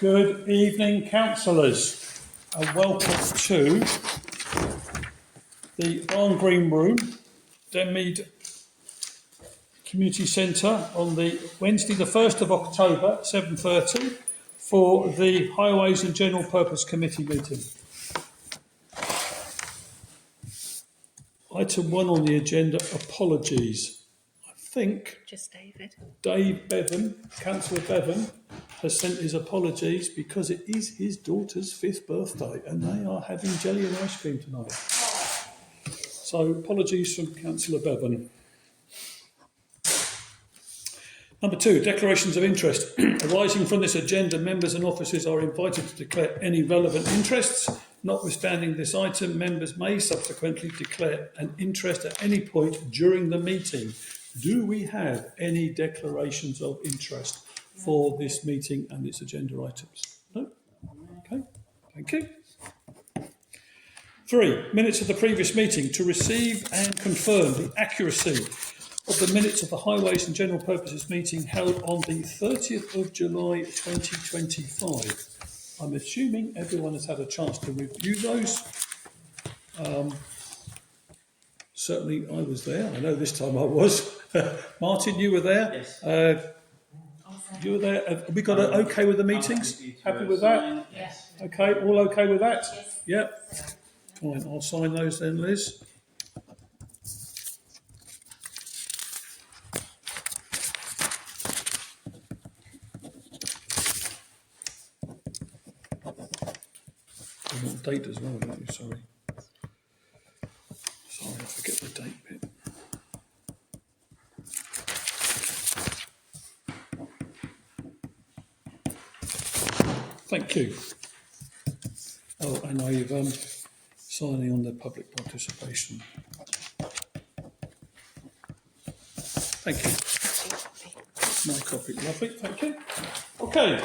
Good evening, councillors, and welcome to the Barn Green Room, Denmead Community Centre on the Wednesday the 1st of October, 7:30, for the Highways and General Purpose Committee meeting. Item 1 on the agenda, apologies. I think just Dave Bevan, Councillor Bevan, has sent his apologies because it is his daughter's 5th birthday and they are having jelly and ice cream tonight. So apologies from Councillor Bevan. Number 2, declarations of interest. Arising from this agenda, members and officers are invited to declare any relevant interests. Notwithstanding this item, members may subsequently declare an interest at any point during the meeting. Do we have any declarations of interest for this meeting and its agenda items? No? Okay, thank you. 3, minutes of the previous meeting. To receive and confirm the accuracy of the minutes of the Highways and General Purposes meeting held on the 30th of July 2025. I'm assuming everyone has had a chance to review those. Certainly I was there. I know this time I was. Martin, you were there? Yes. You were there. Have we got it okay with the meetings? Happy with that? Yes. Okay, all okay with that? Yes. Yep. Fine, I'll sign those then, Liz. You want date as well, don't you? Sorry, I forget the date bit. Thank you. Oh, and I've signing on the public participation. Thank you. My copy, lovely, thank you. Okay.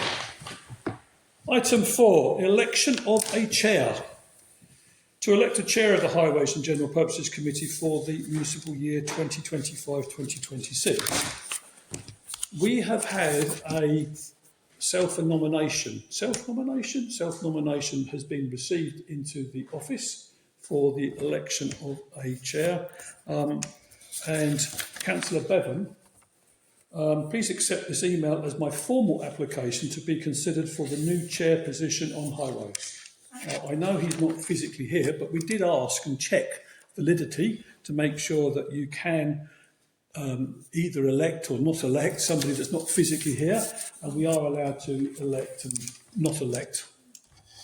Item 4, election of a chair. To elect a chair of the Highways and General Purposes Committee for the municipal year 2025-2026. We have had a self-nomination. Self-nomination has been received into the office for the election of a chair. And Councillor Bevan, please accept this email as my formal application to be considered for the new chair position on Highways. I know he's not physically here, but we did ask and check validity to make sure that you can either elect or not elect somebody that's not physically here, and we are allowed to elect and not elect,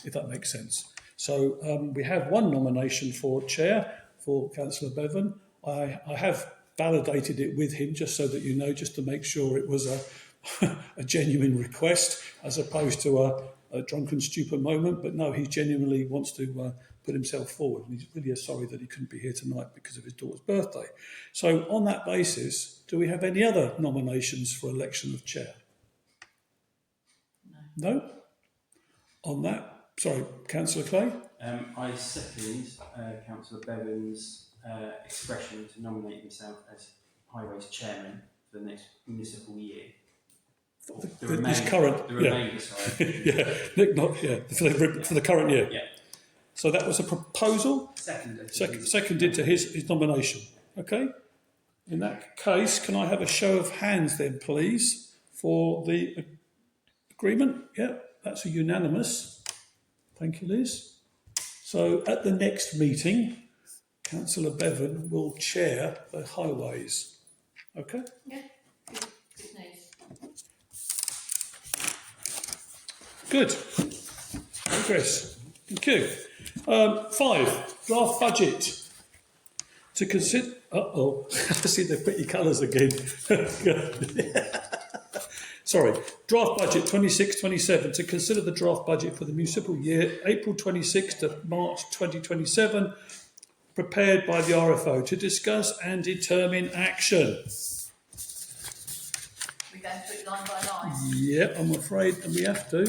if that makes sense. So we have one nomination for chair for Councillor Bevan. I have validated it with him just so that you know, just to make sure it was a genuine request as opposed to a drunken stupid moment, but no, he genuinely wants to put himself forward, and he's really sorry that he couldn't be here tonight because of his daughter's birthday. So on that basis, do we have any other nominations for election of chair? No? On that, sorry, Councillor Clay? I second Councillor Bevan's expression to nominate himself as Highways Chairman for the next municipal year. The remainder, sorry. Yeah, Nick, for the current year. Yeah. So that was a proposal. Seconded to his nomination. Okay. In that case, can I have a show of hands then, please, for the agreement? Yeah, that's a unanimous. Thank you, Liz. So at the next meeting, Councillor Bevan will chair the Highways. Okay. Yeah. Good news. Good. Progress. Thank you. 5, draft budget. To consider... I see the pretty colours again. Sorry. Draft budget 26-27. To consider the draft budget for the municipal year, April 26 to March 2027, prepared by the RFO to discuss and determine action. We go through it line by line. Yeah, I'm afraid we have to.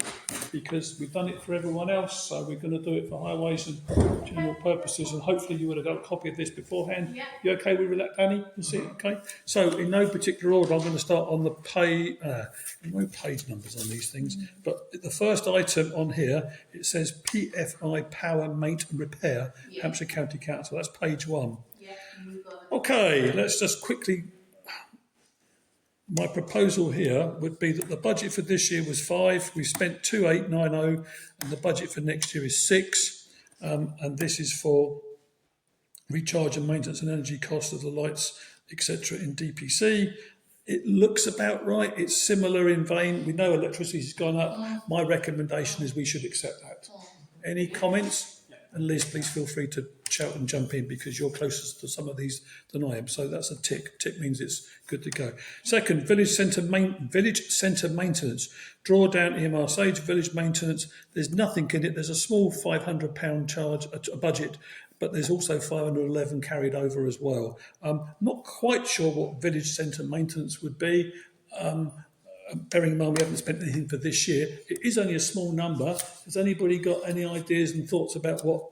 because we've done it for everyone else, so we're going to do it for highways and general purposes, and hopefully you would have got a copy of this beforehand. Yeah. You okay with that, Danny? You see it, okay? So in no particular order, I'm going to start on the no page numbers on these things, but the first item on here, it says PFI Power Mate and Repair, Yeah. Hampshire County Council. That's page 1. Yeah, you've got it. Okay, let's just quickly. My proposal here would be that the budget for this year was 5. We spent 2890, and the budget for next year is 6. And this is for recharge and maintenance and energy costs of the lights, etc. in DPC. It looks about right. It's similar in vein. We know electricity has gone up. My recommendation is we should accept that. Any comments? And Liz, please feel free to shout and jump in because you're closest to some of these than I am. So that's a tick. Tick means it's good to go. Second, village centre maintenance. Drawdown EMR Sage, village maintenance. There's nothing in it. There's a small £500 charge, a budget, but there's also 511 carried over as well. Not quite sure what village centre maintenance would be. Bearing in mind we haven't spent anything for this year, it is only a small number. Has anybody got any ideas and thoughts about what?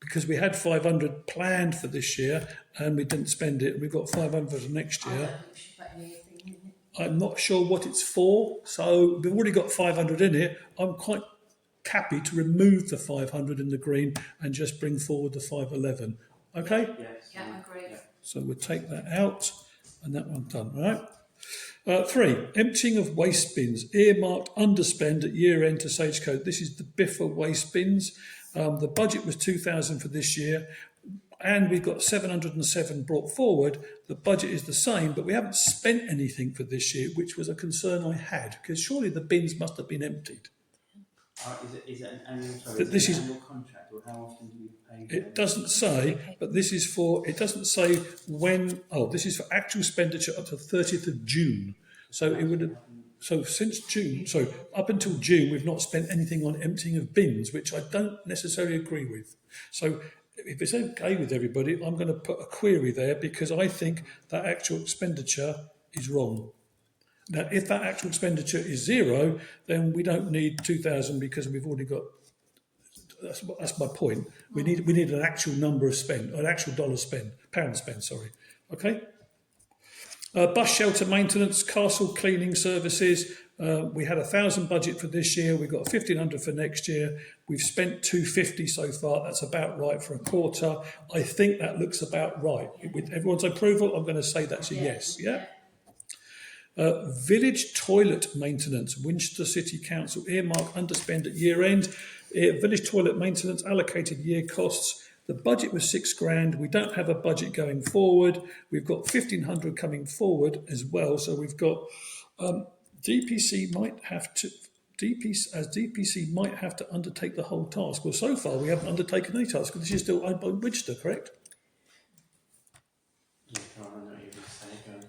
Because we had 500 planned for this year and we didn't spend it, and we've got 500 for next I year. don't think we should put anything in it. I'm not sure what it's for, so we've already got 500 in it. I'm quite happy to remove the 500 in the green and just bring forward the 511. Okay? Yes. Yeah, I agree. Yeah. So we'll take that out, and that one's done, right? 3, emptying of waste bins, earmarked underspend at year end to Sagecode. This is the Biffa waste bins. The budget was 2,000 for this year, and we've got 707 brought forward. The budget is the same, but we haven't spent anything for this year, which was a concern I had, because surely the bins must have been emptied. Is it an annual, This is- annual contract, or how often do we pay? It doesn't say, but this is for, it doesn't say when, this is for actual expenditure up to 30th of June. So it would have, so since June, so up until June, we've not spent anything on emptying of bins, which I don't necessarily agree with. So if it's okay with everybody, I'm going to put a query there because I think that actual expenditure is wrong. Now, if that actual expenditure is 0, then we don't need 2,000 because we've already got. That's my point. We need an actual number of spend, an actual pound spend. Sorry. Okay. Bus shelter maintenance, castle cleaning services. We had 1,000 budget for this year. We've got 1,500 for next year. We've spent 250 so far. That's about right for a quarter. I think that looks about right. With everyone's approval, I'm going to say that's a yes. Yeah. Village toilet maintenance, Winchester City Council, earmark underspend at year end. Village toilet maintenance allocated year costs. The budget was £6,000. We don't have a budget going forward. We've got 1,500 coming forward as well. So we've got DPC might have to undertake the whole task. Well, so far we haven't undertaken any task because this is still owned by Winchester, correct? Yeah, I know what you're going to say. Go.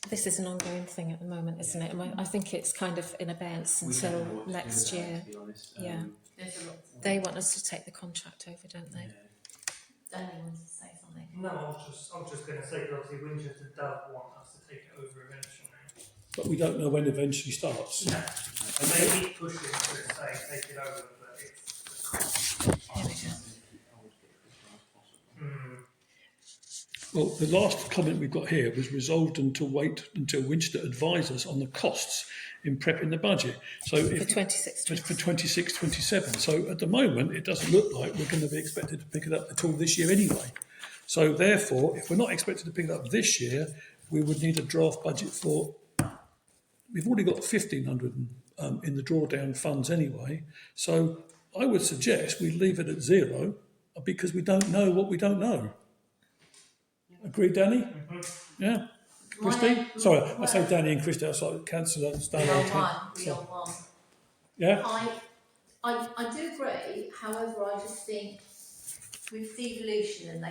This is an ongoing thing at the moment, isn't it? And I think it's kind of in abeyance We don't until know what to do next with that, year. to be honest. Yeah. There's a lot. They want us to take the contract over, don't they? Danny wants to say something. No, I was just going to say that obviously Winchester does want us to take it over eventually. But we don't know when eventually starts. No. And they keep pushing to say take it over, but it's Here we go. Well, the last comment we've got here was resolved until Winchester advise us on the costs in prepping the budget. So For 26. for 26, 27. So at the moment, it doesn't look like we're going to be expected to pick it up at all this year anyway. So therefore, if we're not expected to pick it up this year, we would need a draft budget for. We've already got 1,500 in the drawdown funds anyway. So I would suggest we leave it at 0 because we don't know what we don't know. Agree, Danny? Yeah. Christine? Sorry, I say Danny and Christine. I saw Councillor Stanley. We are one. Yeah? I do agree, however, I just think with devolution and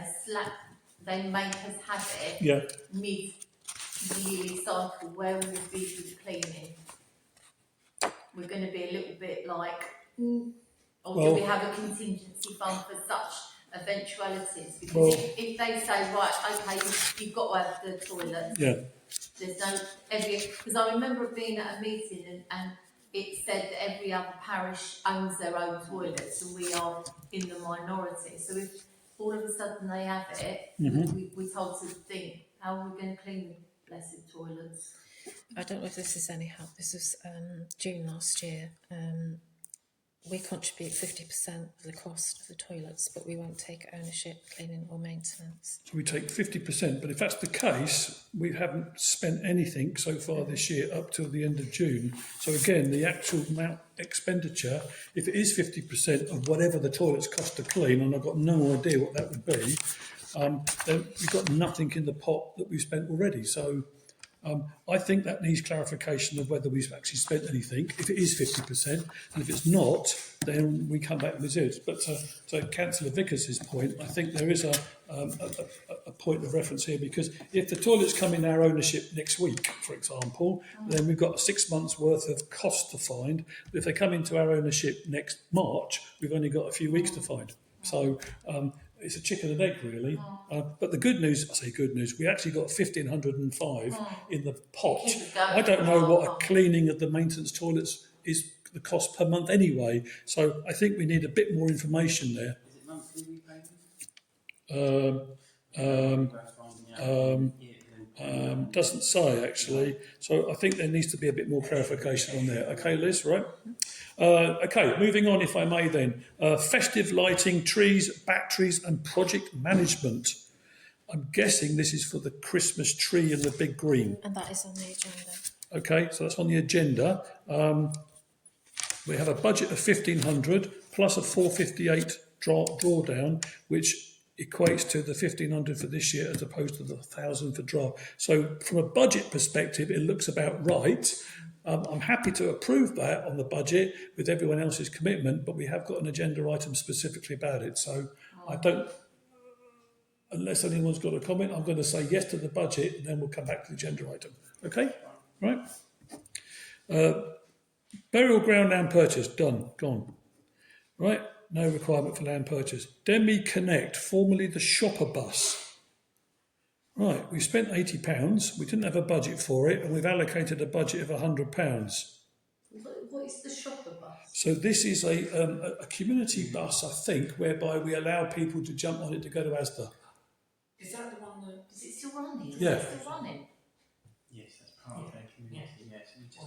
they make us have it Yeah. mid-yearly cycle, where we would be with cleaning. We're going to be a little bit like, or do we have a contingency fund for such eventualities? Because if they say, right, okay, you've got to have the toilet. Yeah. There's no because I remember being at a meeting and it said that every other parish owns their own toilets and we are in the minority. So if all of a sudden they have it, we're told to think, how are we going to clean the blessed toilets? I don't know if this is any help. This was June last year. We contribute 50% of the cost of the toilets, but we won't take ownership, cleaning or maintenance. So we take 50%, but if that's the case, we haven't spent anything so far this year up till the end of June. So again, the actual amount expenditure, if it is 50% of whatever the toilets cost to clean, and I've got no idea what that would be, then we've got nothing in the pot that we've spent already. So I think that needs clarification of whether we've actually spent anything, if it is 50%, and if it's not, then we come back with results. But to Councillor Vickers' point, I think there is a point of reference here, because if the toilets come in our ownership next week, for example, then we've got 6 months' worth of cost to find. But if they come into our ownership next March, we've only got a few weeks to find. So it's a chicken and egg, really. But the good news, I say good news, we actually got 1,505 in the pot. I don't know what a cleaning of the maintenance toilets is, the cost per month anyway. So I think we need a bit more information there. Is it monthly repayment? Doesn't say, actually. So I think there needs to be a bit more clarification on there. Okay, Liz, right? Okay, moving on, if I may then. Festive lighting, trees, batteries and project management. I'm guessing this is for the Christmas tree and the big green. And that is on the agenda. Okay, so that's on the agenda. We have a budget of 1,500 plus a 458 drawdown, which equates to the 1,500 for this year as opposed to the 1,000 for draft. So from a budget perspective, it looks about right. I'm happy to approve that on the budget with everyone else's commitment, but we have got an agenda item specifically about it. So I don't, unless anyone's got a comment, I'm going to say yes to the budget, and then we'll come back to the agenda item. Okay? Right? Burial ground land purchase, done, gone. Right? No requirement for land purchase. Demi Connect, formerly the shopper bus. Right, we spent £80. We didn't have a budget for it, and we've allocated a budget of £100. What is the shopper bus? So this is a community bus, I think, whereby we allow people to jump on it to go to Asda. Is that the one that? Is it still running? Is Yeah. it still running? Yes, that's part of their community. Yes, we just.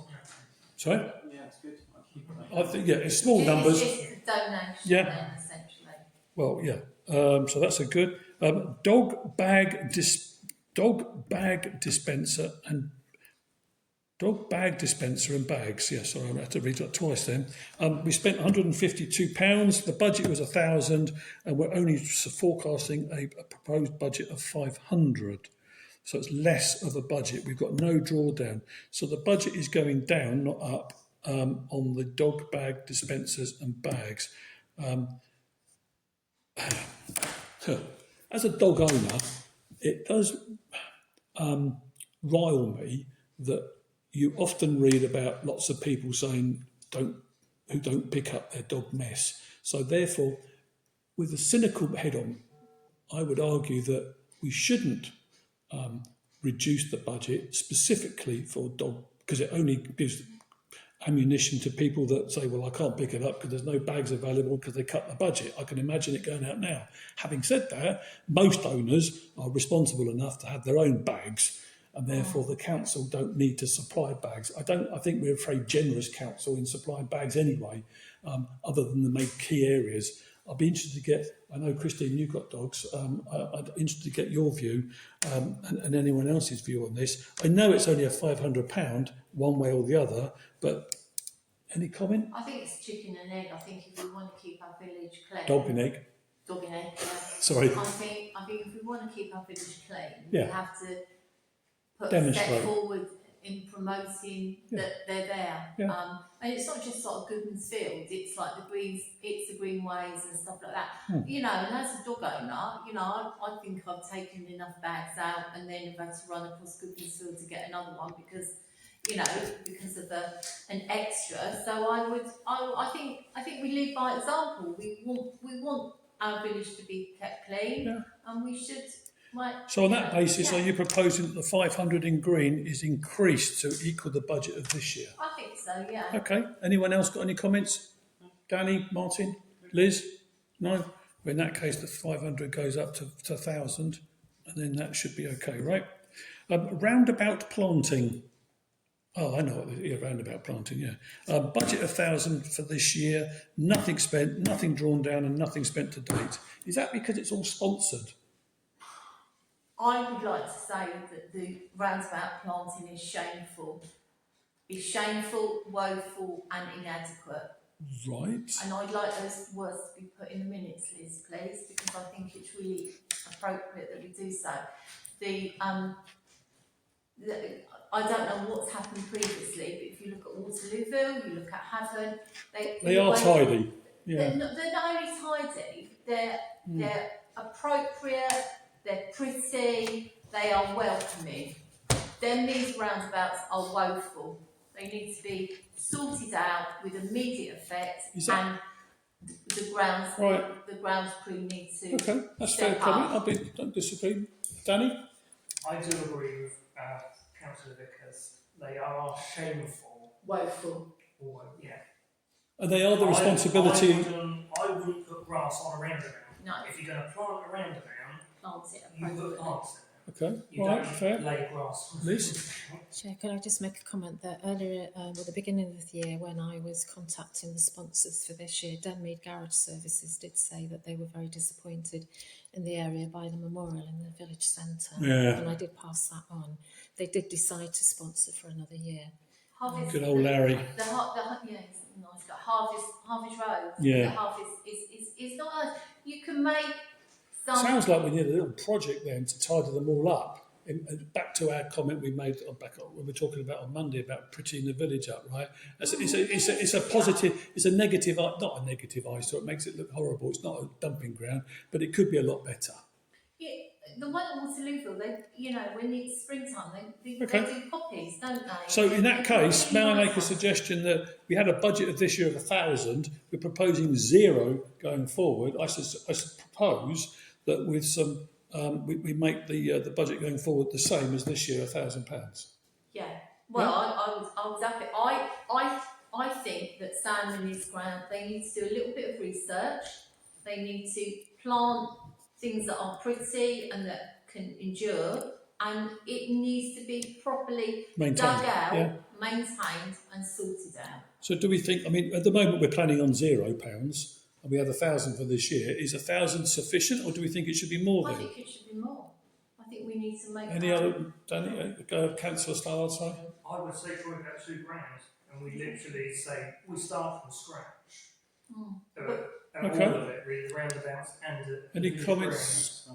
Sorry? Yeah, it's good. I'll keep it. I think, yeah, it's small numbers. It's just a donation Yeah. then, essentially. Well, yeah. So that's a good dog bag dispenser and bags. Yeah, sorry, I had to read that twice then. We spent £152. The budget was 1,000, and we're only forecasting a proposed budget of 500. So it's less of a budget. We've got no drawdown. So the budget is going down, not up, on the dog bag dispensers and bags. As a dog owner, it does rile me that you often read about lots of people saying who don't pick up their dog mess. So therefore, with a cynical head on, I would argue that we shouldn't reduce the budget specifically for dog, because it only gives ammunition to people that say, well, I can't pick it up because there's no bags available because they cut the budget. I can imagine it going out now. Having said that, most owners are responsible enough to have their own bags, and therefore the council don't need to supply bags. I think we're a very generous council in supplying bags anyway, other than the main key areas. I'd be interested to get, I know, Christine, you've got dogs. I'd be interested to get your view and anyone else's view on this. I know it's only a £500 one way or the other, but any comment? I think it's chicken and egg. I think if we want to keep our village clean. Dog and egg. Dog and egg, yeah. Sorry. I think if we want to keep our village clean, Yeah. we have to put a Demonstrate. step forward in promoting Yeah. that they're there. Yeah. And it's not just sort of Goodman's Field, it's like the greenways and stuff like that. You know, and as a dog owner, you know, I think I've taken enough bags out and then I've had to run across Goodman's Field to get another one because, you know, because of an extra. So I think we live by example. We want our village to be kept clean, Yeah. and we should So on that basis, are you proposing that the 500 in green is increased to equal the budget of this year? I think so, yeah. Okay. Anyone else got any comments? Danny, Martin, Liz? No? Well, in that case, the 500 goes up to 1,000, and then that should be okay, right? Roundabout planting. Oh, I know what it is, roundabout planting, yeah. Budget 1,000 for this year, nothing spent, nothing drawn down, and nothing spent to date. Is that because it's all sponsored? I would like to say that the roundabout planting is shameful. It's shameful, woeful and inadequate. Right. And I'd like those words to be put in the minutes, Liz, please, because I think it's really appropriate that we do so. I don't know what's happened previously, but if you look at Waterlooville, you look at Havant, They are tidy. Yeah. They're not only tidy, they're appropriate, they're pretty, they are welcoming. Then these roundabouts are woeful. They need to be sorted out with immediate effect, and the grounds crew need to. Okay, that's fair comment. Don't disagree. Danny? I do agree with Councillor Vickers. They are shameful. Woeful. Yeah. And they are the responsibility. I wouldn't put grass on a roundabout. No. If you're going to plant a roundabout, Plant it. you put plants in it. Okay, You right, don't fair. lay grass. Liz? Chair, could I just make a comment that earlier, at the beginning of the year, when I was contacting the sponsors for this year, Denmead Garage Services did say that they were very disappointed in the area by the memorial in the village centre. Yeah. And I did pass that on. They did decide to sponsor for another year. Harvest. Good old Larry. Yeah, it's nice. Got Harvest Road. Yeah. The Harvest is not nice. You can make some. Sounds like we need a little project then to tidy them all up. Back to our comment we made when we were talking about on Monday about prettying the village up, right? It's a positive, it's a negative, not a negative eyesore. It makes it look horrible. It's not a dumping ground, but it could be a lot better. Yeah, the one at Waterlooville, when it's springtime, they do poppies, don't they? So in that case, may I make a suggestion that we had a budget of this year of 1,000. We're proposing 0 going forward. I propose that with some. We make the budget going forward the same as this year, £1,000. Yeah. Well, I was happy. I think that Sam and his ground, they need to do a little bit of research. They need to plant things that are pretty and that can endure, and it needs to be properly dug out, maintained, and sorted out. So, do we think? I mean, at the moment we're planning on £0. And we have 1,000 for this year. Is 1,000 sufficient, or do we think it should be more? I think it should be more. I think we need to make. Any other, Danny? Councillor Starr, sorry. I would say probably about £2 and we literally say we start from scratch. Okay. All of it, really, the roundabouts and the. Any comments?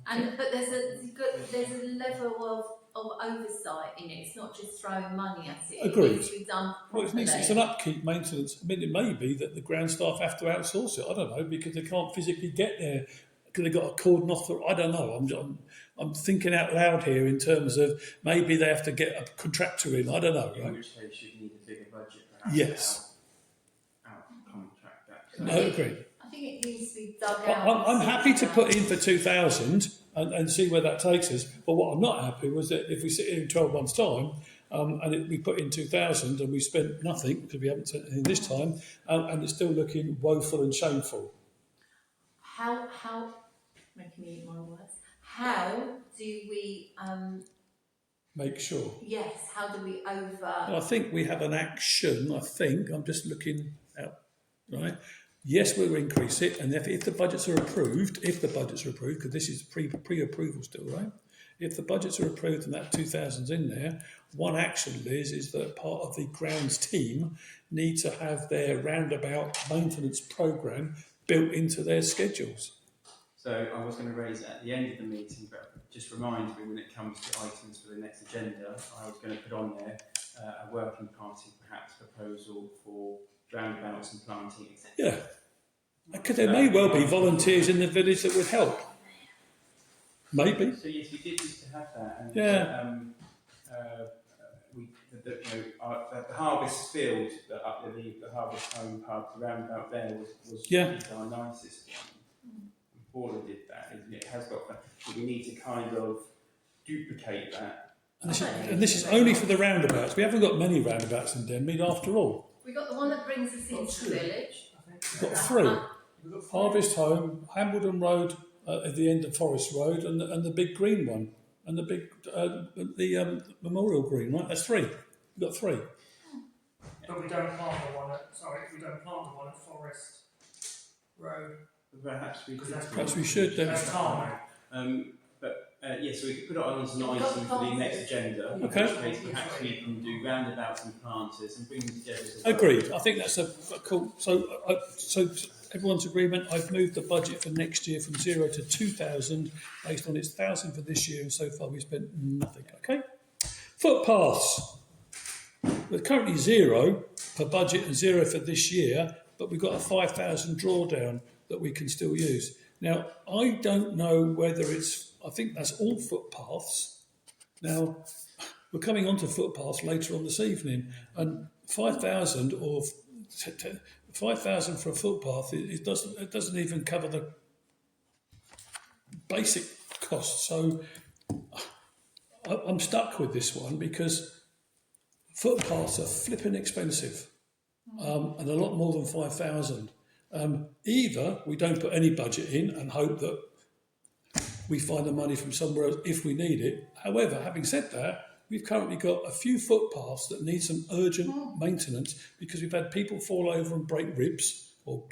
But there's a level of oversight in it. It's not just throwing money at it. Agreed. It needs to be done Well, properly. it's an upkeep, maintenance. I mean, it may be that the ground staff have to outsource it. I don't know, because they can't physically get there because they've got a cordon off. I don't know. I'm thinking out loud here in terms of maybe they have to get a contractor in. I don't know. In Right? which case you need a bigger budget, perhaps. Yes. Out contract that. No, agreed. I think it needs to be dug out. I'm happy to put in for 2,000 and see where that takes us. But what I'm not happy was that if we sit here in 12 months' time we put in 2,000 and we spent nothing because we haven't spent anything this time, and it's still looking woeful and shameful. How making me eat my words? How do we Make sure. Yes, how do we Well, I think we have an action. I'm just looking out, right? Yes, we'll increase it, and if the budgets are approved, because this is pre-approval still, right? If the budgets are approved and that 2,000's in there, one action, Liz, is that part of the grounds team need to have their roundabout maintenance programme built into their schedules. So I was going to raise it at the end of the meeting, but just remind me when it comes to items for the next agenda, I was going to put on there a working party, perhaps, proposal for roundabouts and planting, etc. Yeah, because there may well be volunteers in the village that would help. Maybe. So yes, we did used to have that. And, Yeah. The Harvest Field, the Harvest Home pub, the roundabout there was Yeah. our nicest one. Paula did that. It has got, but we need to kind of duplicate that. And this is only for the roundabouts. We haven't got many roundabouts in Denmead after all. We got the one that brings us into the village. We've got three. Harvest Home, Hambledon Road at the end of Forest Road, and the big green one, and the big Memorial Green, right? That's three. We've got three. But we don't plant the one at Forest Road. Perhaps we could. Perhaps we should then. That's tarmac. So we could put it on as an item for the next agenda. In Okay. which case, perhaps we can do roundabouts and planters and bring them together. Agreed. I think that's a cool. So everyone's agreement. I've moved the budget for next year from 0 to 2,000 based on its 1,000 for this year, and so far we spent nothing. Okay. Footpaths. We're currently 0 for budget and 0 for this year, but we've got a 5,000 drawdown that we can still use. Now, I don't know whether it's. I think that's all footpaths. Now, we're coming on to footpaths later on this evening, and 5,000 or 5,000 for a footpath, it doesn't even cover the basic costs. So I'm stuck with this one because footpaths are flipping expensive, and a lot more than 5,000. Either we don't put any budget in and hope that we find the money from somewhere else if we need it. However, having said that, we've currently got a few footpaths that need some urgent maintenance because we've had people fall over and break ribs or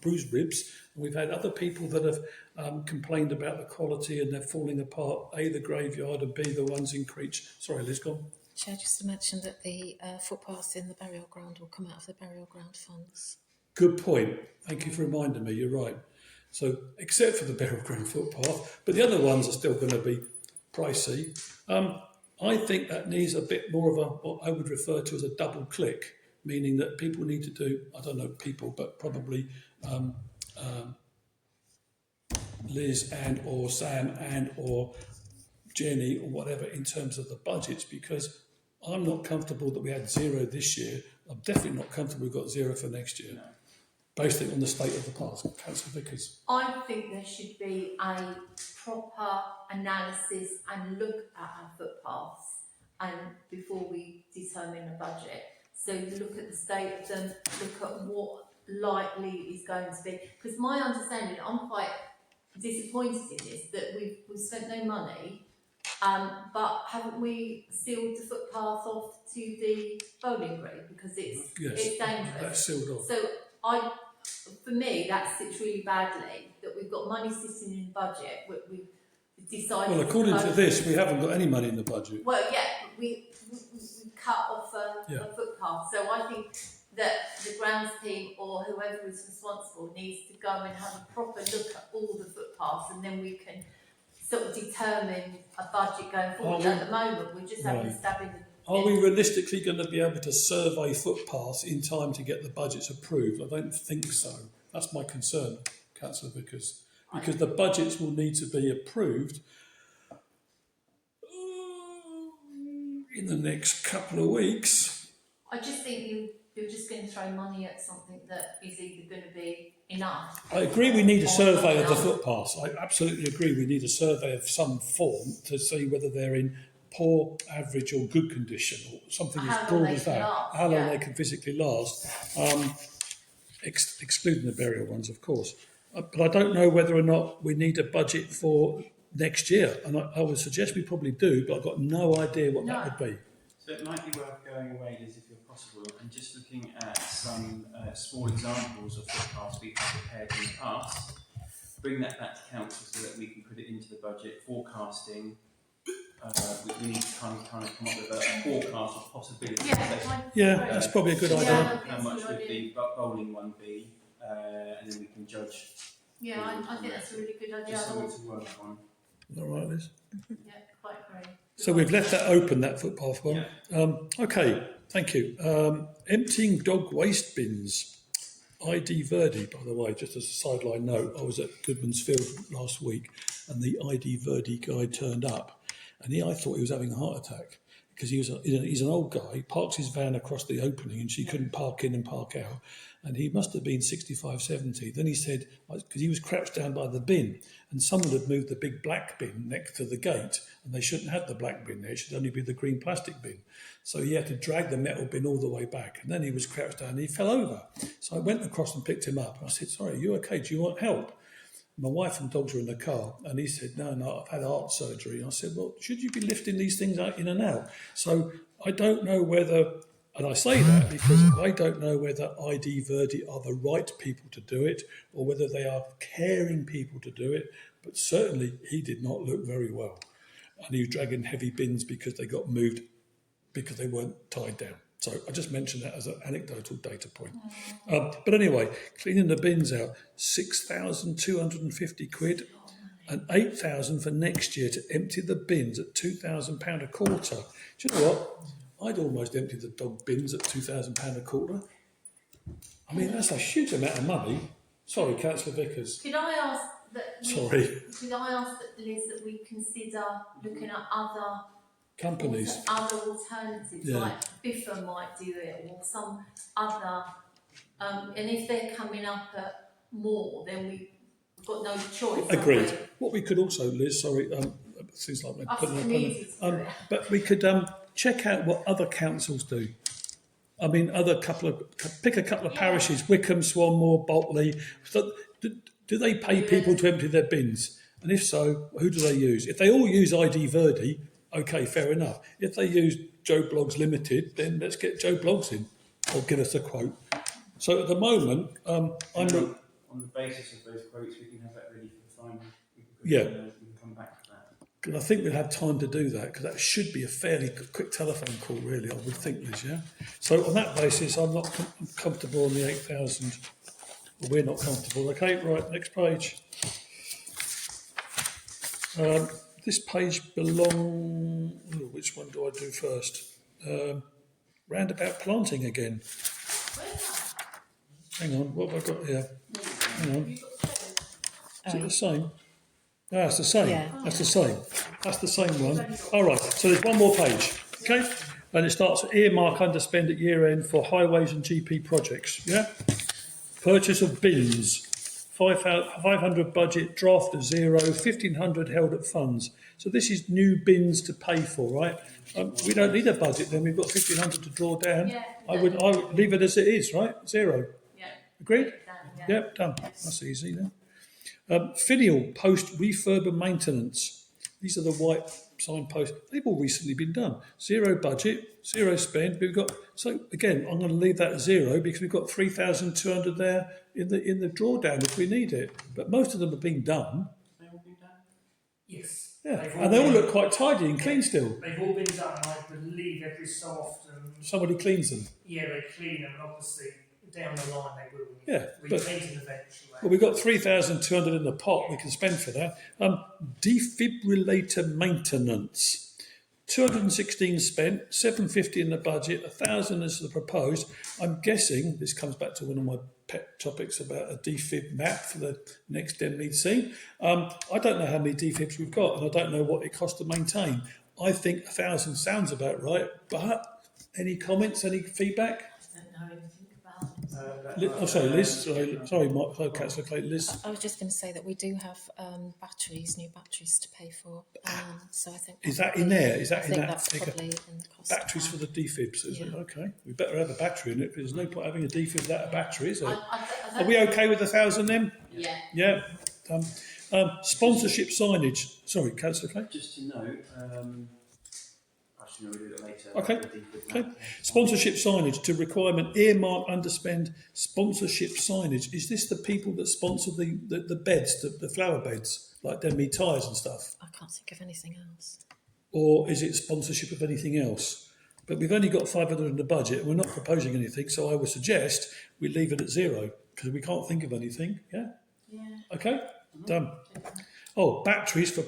bruised ribs, and we've had other people that have complained about the quality and they're falling apart. A, the graveyard, and B, the ones in Creech. Sorry, Liz, go on. Chair, just to mention that the footpaths in the burial ground will come out of the burial ground funds. Good point. Thank you for reminding me. You're right. So, except for the burial ground footpath, but the other ones are still going to be pricey. I think that needs a bit more of what I would refer to as a double click, meaning that people need to do, I don't know people, but probably Liz and or Sam and or Jenny or whatever in terms of the budgets, because I'm not comfortable that we had 0 this year. I'm definitely not comfortable we've got 0 for next year. No. Based on the state of the past. Councillor Vickers. I think there should be a proper analysis and look at our footpaths and before we determine a budget. So look at the state of them, look at what likely is going to be. Because my understanding, I'm quite disappointed in this, that we've spent no money, but haven't we sealed the footpath off to the bowling green because it's dangerous? That's sealed off. So for me, that sits really badly that we've got money sitting in the budget. We've decided. Well, according to this, we haven't got any money in the budget. Well, yeah, we cut off a footpath. So I think that the grounds team or whoever is responsible needs to go and have a proper look at all the footpaths, and then we can sort of determine a budget going forward. At the moment, we're just having a stab in the. Are we realistically going to be able to survey footpaths in time to get the budgets approved? I don't think so. That's my concern, Councillor Vickers, because the budgets will need to be approved in the next couple of weeks. I just think you're just going to throw money at something that is either going to be enough. I agree we need a survey of the footpaths. I absolutely agree we need a survey of some form to see whether they're in poor, average or good condition, or something as broad as that. How long they can physically last, excluding the burial ones, of course. But I don't know whether or not we need a budget for next year, and I would suggest we probably do, but I've got no idea what that would be. So it might be worth going away, Liz, if you're possible, and just looking at some small examples of footpaths we've had prepared in the past, bring that back to council so that we can put it into the budget, forecasting. We need to kind of come up with a forecast of possibilities. Yeah, that's probably a good idea. How much would the bowling one be, and then we can judge. Yeah, I think that's a really good idea. Just something to work on. All right, Liz. Yeah, quite agree. So we've left that open, that footpath one. Yeah. Okay, thank you. Emptying dog waste bins. ID Verdi, by the way, just as a sideline note, I was at Goodman's Field last week and the ID Verdi guy turned up and I thought he was having a heart attack. because he's an old guy. He parks his van across the opening and she couldn't park in and park out. And he must have been 65, 70. Then he said, because he was crouched down by the bin and someone had moved the big black bin next to the gate and they shouldn't have the black bin there. It should only be the green plastic bin. So he had to drag the metal bin all the way back. And then he was crouched down and he fell over. So I went across and picked him up. And I said, sorry, are you okay? Do you want help? My wife and dogs were in the car, and he said, no, I've had heart surgery. And I said, well, should you be lifting these things out in and out? So I don't know whether, and I say that because I don't know whether ID Verdi are the right people to do it or whether they are caring people to do it, but certainly he did not look very well. And he was dragging heavy bins because they got moved because they weren't tied down. So I just mentioned that as an anecdotal data point. But anyway, cleaning the bins out, 6,250 quid and 8,000 for next year to empty the bins at £2,000 a quarter. Do you know what? I'd almost emptied the dog bins at £2,000 a quarter. I mean, that's a huge amount of money. Sorry, Councillor Vickers. Could I ask that Liz, that we consider looking at other companies, other alternatives, like Biffa might do it, or some other, and if they're coming up at more, then we've got no choice. Agreed. What we could also, Liz, sorry, things like that, but we could check out what other councils do. I mean, pick a couple of parishes, Wickham, Swanmore, Botley. So, do they pay people to empty their bins? And if so, who do they use? If they all use ID Verdi, okay, fair enough. If they use Joe Bloggs Limited, then let's get Joe Bloggs in or give us a quote. So at the moment, on the basis of those quotes, we can have that ready for the final. We can come back to that. Because I think we'll have time to do that, because that should be a fairly quick telephone call, really, I would think, Liz, yeah? So on that basis, I'm not comfortable on the 8,000. Well, we're not comfortable. Okay, right, next page. This page which one do I do first? Roundabout planting again. Hang on, what have I got here? Hang on. Is it the same? No, it's the same. Yeah. That's the same. That's the same one. All right, so there's one more page, okay? And it starts at earmark underspend at year end for highways and GP projects, yeah? Purchase of bins. 500 budget, draft of 0, 1,500 held at funds. So this is new bins to pay for, right? We don't need a budget then, we've got 1,500 to draw down. Yeah, I would leave it as it is, right? 0. Yeah. Agreed? Done, yeah. Yep, done. That's easy then. Finial, post refurb and maintenance. These are the white signposts. They've all recently been done. 0 budget, 0 spend. So again, I'm going to leave that at 0 because we've got 3,200 there in the drawdown if we need it. But most of them have been done. They all been done? Yes. Yeah, and they all look quite tidy and clean still. They've all been done, I believe, every so often. Somebody cleans them. Yeah, they clean them, and obviously down the line they will. Yeah, but Repainted eventually. well, we've got 3,200 in the pot we can spend for that. Defibrillator maintenance. 216 spent, 750 in the budget, 1,000 is the proposed. I'm guessing this comes back to one of my pet topics about a defib map for the next NEC. I don't know how many defibs we've got, and I don't know what it costs to maintain. I think 1,000 sounds about right, but any comments, any feedback? I don't know anything about it. Sorry, Liz. Sorry, Mark. Councillor Clayton. Liz. I was just going to say that we do have new batteries to pay for. So I think Is that in there? Is that I in think that that's figure? probably in the cost. Batteries for the defibs, is it? Yeah. Okay. We better have a battery in it, because there's no point having a defib without a battery, is there? I Are we okay with 1,000 then? Yeah. Yeah. Sponsorship signage. Sorry, Councillor Clay. Just to note, actually, we'll do it later. Okay. The defib Okay. map. Sponsorship signage to requirement earmark underspend sponsorship signage. Is this the people that sponsor the beds, the flower beds, like Denmead Tyres and stuff? I can't think of anything else. Or is it sponsorship of anything else? But we've only got 500 in the budget and we're not proposing anything, so I would suggest we leave it at 0 because we can't think of anything. Yeah? Yeah. Okay? Done. Oh, batteries for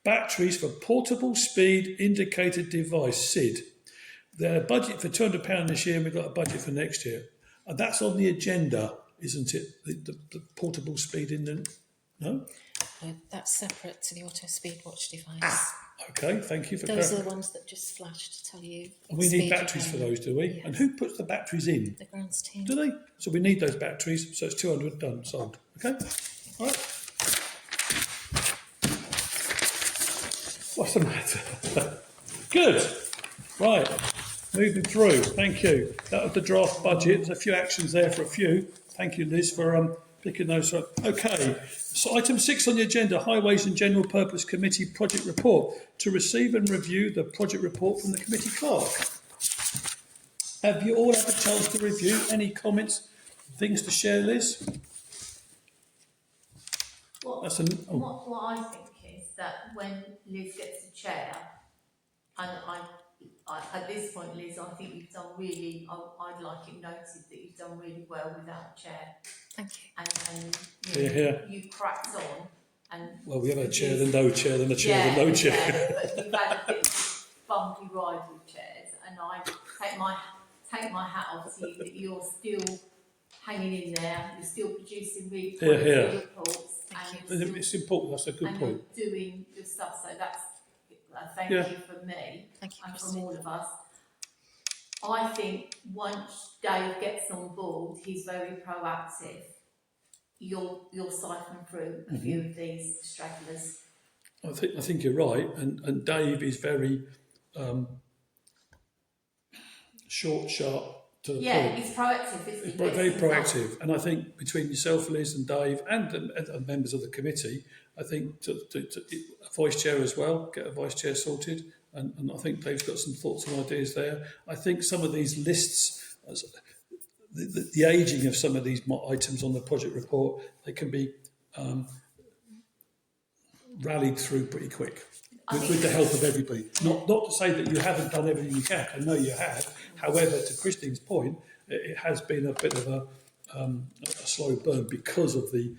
batteries for portable speed indicator device, SID. Their budget for £200 this year, and we've got a budget for next year. And that's on the agenda, isn't it? The portable speed no? No, that's separate to the auto speed watch device. Okay, thank you for Those are clarifying. the ones that just flash to tell you. And we what need speed you're batteries for going. those, do we? Yes. And who puts the batteries in? The grounds team. Do they? So we need those batteries. So it's 200 done, sold. Okay. All right. What's the matter? Good. Right. Moving through. Thank you. That was the draft budget. There's a few actions there for a few. Thank you, Liz, for picking those up. Okay. So item 6 on the agenda, Highways and General Purpose Committee Project Report. To receive and review the project report from the committee clerk. Have you all had a chance to review? Any comments, things to share, Liz? What I think is that when Liz gets the chair, and I at this point, Liz, I think you've done really. I'd like it noted that you've done really well without a chair, Thank you. and Hear, hear. you cracked on. And Well, we have a chair, then no chair, then a chair, yeah, then no chair. yeah, but you've had a bit of a bumpy ride with chairs, and I take my hat off to you that you're still hanging in there. You're still producing really Hear, hear. quality reports, and you're It's important. That's a good and point. you're doing your stuff. So that's a thank Yeah. you from me Thank you, and from Christine. all of us. I think once Dave gets on board, he's very proactive. You'll siphon through a few of these stragglers. I think you're right, and Dave is very short, sharp to the Yeah, point. he's proactive, isn't he? He's very proactive, and I think between yourself, Liz, and Dave, and the members of the committee, I think to a vice chair as well, get a vice chair sorted, and I think Dave's got some thoughts and ideas there. I think some of these lists, the ageing of some of these items on the project report, they can be rallied through pretty quick with the help of everybody. Not to say that you haven't done everything you can. I know you have. However, to Christine's point, it has been a bit of a slow burn because of the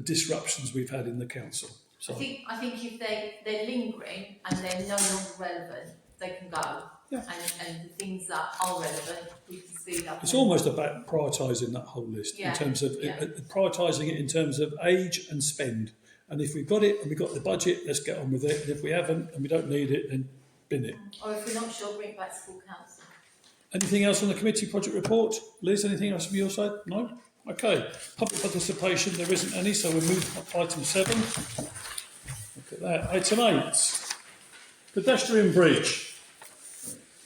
disruptions we've had in the council. So I think if they're lingering and they're no longer relevant, they can go. Yeah. And the things that are relevant, we can speed up. it's almost about prioritising that whole list Yeah, in terms of yeah. prioritising it in terms of age and spend. And if we've got it and we've got the budget, let's get on with it. And if we haven't and we don't need it, then bin it. Or if we're not sure, bring it back to full council. Anything else on the committee project report? Liz, anything else from your side? No? Okay. Public participation, there isn't any, so we'll move to item 7. Look at that. Item 8. Pedestrian bridge.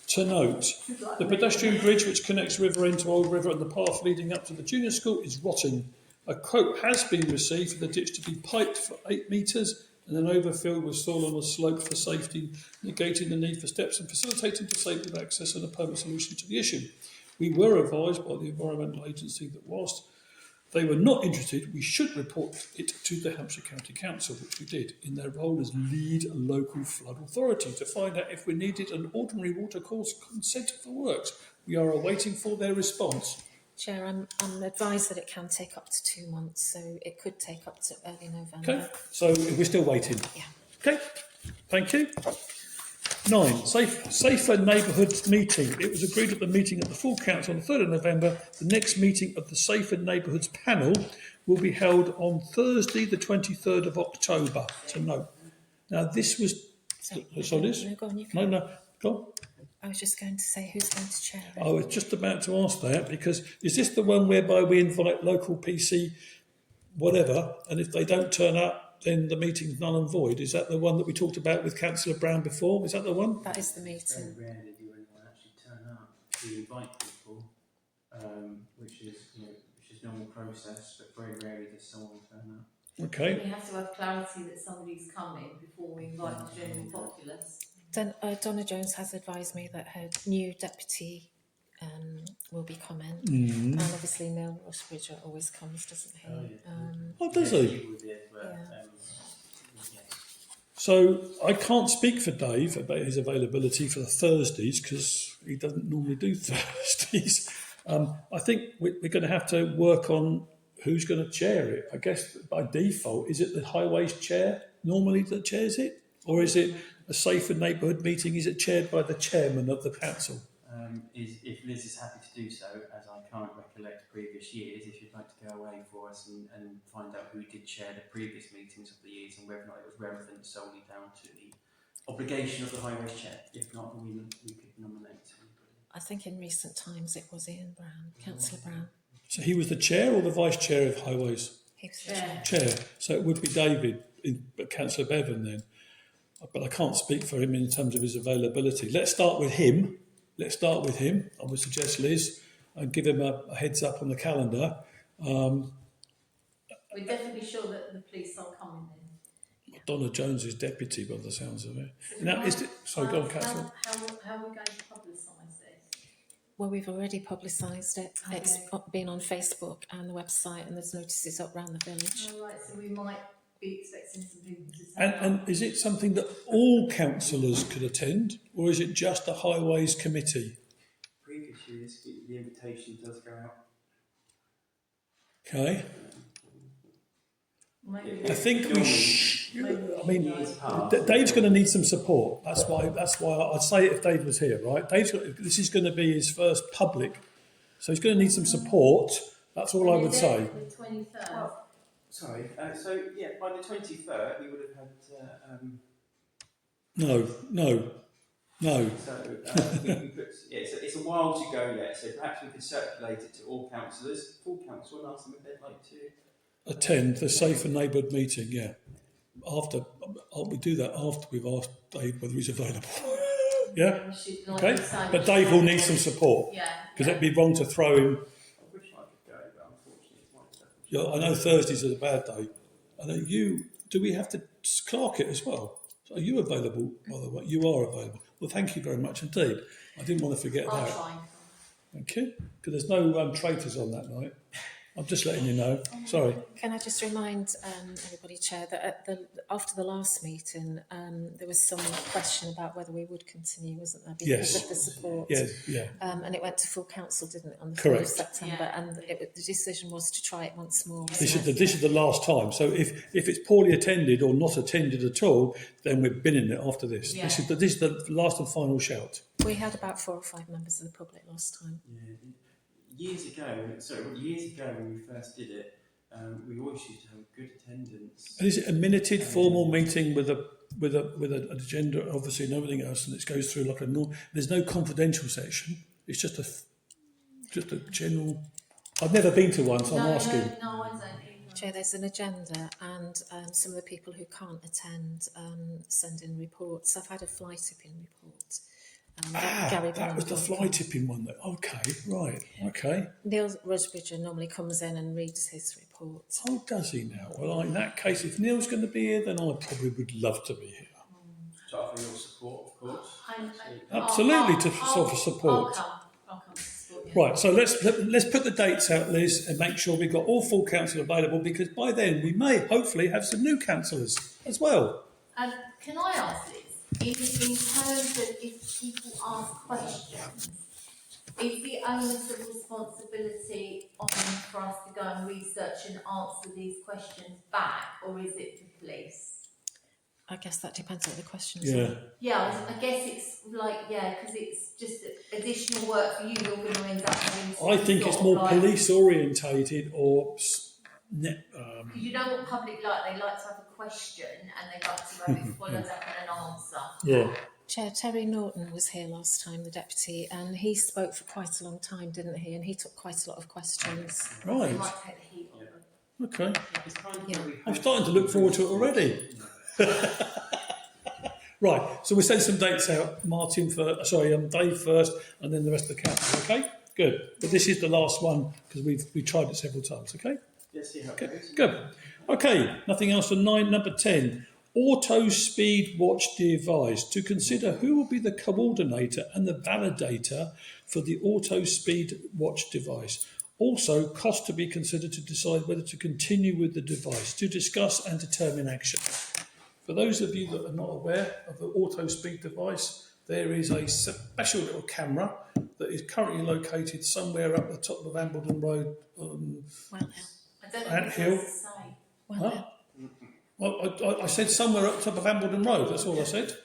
To note, the pedestrian bridge which connects River End to Old River and the path leading up to the junior school is rotting. A quote has been received for the ditch to be piped for 8 metres and then overfilled with soil on a slope for safety, negating the need for steps and facilitating disabled access and a permanent solution to the issue. We were advised by the Environmental Agency that whilst they were not interested, we should report it to the Hampshire County Council, which we did, in their role as lead local flood authority, to find out if we needed an ordinary watercourse consent for works. We are awaiting for their response. Chair, I'm advised that it can take up to 2 months, so it could take up to early November. Okay, so we're still waiting. Yeah. Okay, thank you. 9, Safer Neighbourhoods meeting. It was agreed at the meeting at the full council on the 3rd of November. The next meeting of the Safer Neighbourhoods panel will be held on Thursday, the 23rd of October, to note. Now, this was... Sorry, Liz? No, go on, you can. No, go on. I was just going to say who's going to chair it. I was just about to ask that, because is this the one whereby we invite local PC whatever, and if they don't turn up, then the meeting's null and void? Is that the one that we talked about with Councillor Brown before? Is that the one? That is the Very meeting. rarely do anyone actually turn up. We invite people, which is normal process, but very rarely does someone turn up. Okay. We have to have clarity that somebody's coming before we invite the general populace. Donna Jones has advised me that her new deputy will be coming. Mm. And obviously Neil Rushbridger always comes, doesn't he? Oh, yeah. Oh, does Yes, he? you would, yeah, but, yes. So I can't speak for Dave about his availability for the Thursdays because he doesn't normally do Thursdays. I think we're going to have to work on who's going to chair it. I guess by default, is it the Highways chair normally that chairs it? Or is it a Safer Neighbourhood meeting? Is it chaired by the chairman of the council? is if Liz is happy to do so, as I can't recollect previous years, if you'd like to go away for us and find out who did chair the previous meetings of the years and whether or not it was relevant solely down to the obligation of the highways chair. If not, we could nominate somebody. I think in recent times it was Ian Brown, Councillor Brown. So he was the chair or the vice chair of Highways? He was the chair. Chair. So it would be David, but Councillor Bevan then. But I can't speak for him in terms of his availability. Let's start with him. I would suggest Liz and give him a heads up on the calendar. We're definitely sure that the police are coming then. Donna Jones is deputy by the sounds of it. Now, sorry, go on, Councillor. How are we going to publicise this? Well, we've already publicised it. Okay. It's been on Facebook and the website, and there's notices up around the village. All right, so we might be expecting some people to say. And is it something that all councillors could attend, or is it just a Highways committee? Previous years, the invitation does go out. Okay. Maybe I think we. I mean, Years past. Dave's going to need some support. That's why I'd say it if Dave was here, right? This is going to be his first public, so he's going to need some support. That's all I would say. The 23rd. Well, sorry. So yeah, by the 23rd, we would have had. No. So we put, it's a while to go yet. So perhaps we could circulate it to all councillors, full council, and ask them if they'd like to Attend the Safe and Neighbourhood meeting. Yeah. We do that after we've asked Dave whether he's available. Yeah. We should, like Okay. you say, But Dave will need some support Yeah. because it'd be wrong to throw him. I wish I could go, but unfortunately it's not. Yeah, I know Thursdays are a bad day. I know you. Do we have to clerk it as well? Are you available? By the way, you are available. Well, thank you very much indeed. I didn't want to forget I'll that. try. Thank you. Because there's no traitors on that night. I'm just letting you know. Sorry. Can I just remind everybody, Chair, that after the last meeting, there was some question about whether we would continue, wasn't there? Because Yes. of the support. Yeah. And it went to full council, didn't it, on the 3rd Correct. of September? Yeah. And the decision was to try it once more. This wasn't it? is the last time. So if it's poorly attended or not attended at all, then we're binning it after this. Yeah. This is the last and final shout. We had about 4 or 5 members of the public last time. Yeah. Years ago when we first did it, we always used to have good attendance. And is it a minuted formal meeting with an agenda, obviously, and everything else, and it goes through like a normal? There's no confidential section. It's just a general. I've never been to one, so I'm asking. No, I don't either. Chair, there's an agenda, and some of the people who can't attend send in reports. I've had a fly tipping report. Gary That was the fly tipping one. Okay, right, okay. Neil Rusbridger normally comes in and reads his report. Oh, does he now? Well, in that case, if Neil's going to be here, then I probably would love to be here. So I think your support, of course. Absolutely, to sort of support. I'll come to support you. Right, so let's put the dates out, Liz, and make sure we've got all full council available, because by then we may hopefully have some new councillors as well. Can I ask this? In terms of if people ask questions, is the onus of responsibility on for us to go and research and answer these questions back, or is it the police? I guess that depends on the questions. Yeah. Yeah, I guess it's like, because it's just additional work for you. You're going to end up having to I think it's sort more of like- police orientated or. Because you know what public like? They like to have a question and they like to have it followed up in an answer. Yeah. Chair, Terry Norton was here last time, the deputy, and he spoke for quite a long time, didn't he? And he took quite a lot of questions. So Right. you might take the heat off them. Okay. It's kind of Yeah. where we I'm hope- starting to look forward to it already. Right, so we'll send some dates out. Dave first, and then the rest of the council. Okay, good. But this is the last one because we tried it several times. Okay, Let's see how it good. goes. Good. Okay, nothing else on number 10. Auto speed watch device. To consider who will be the coordinator and the validator for the auto speed watch device. Also, cost to be considered to decide whether to continue with the device. To discuss and determine action. For those of you that are not aware of the auto speed device, there is a special little camera that is currently located somewhere up the top of Ambledon Road. Well, I don't know Ant what Hill. to say. Huh? Well, I said somewhere up top of Ambledon Road, that's all I said.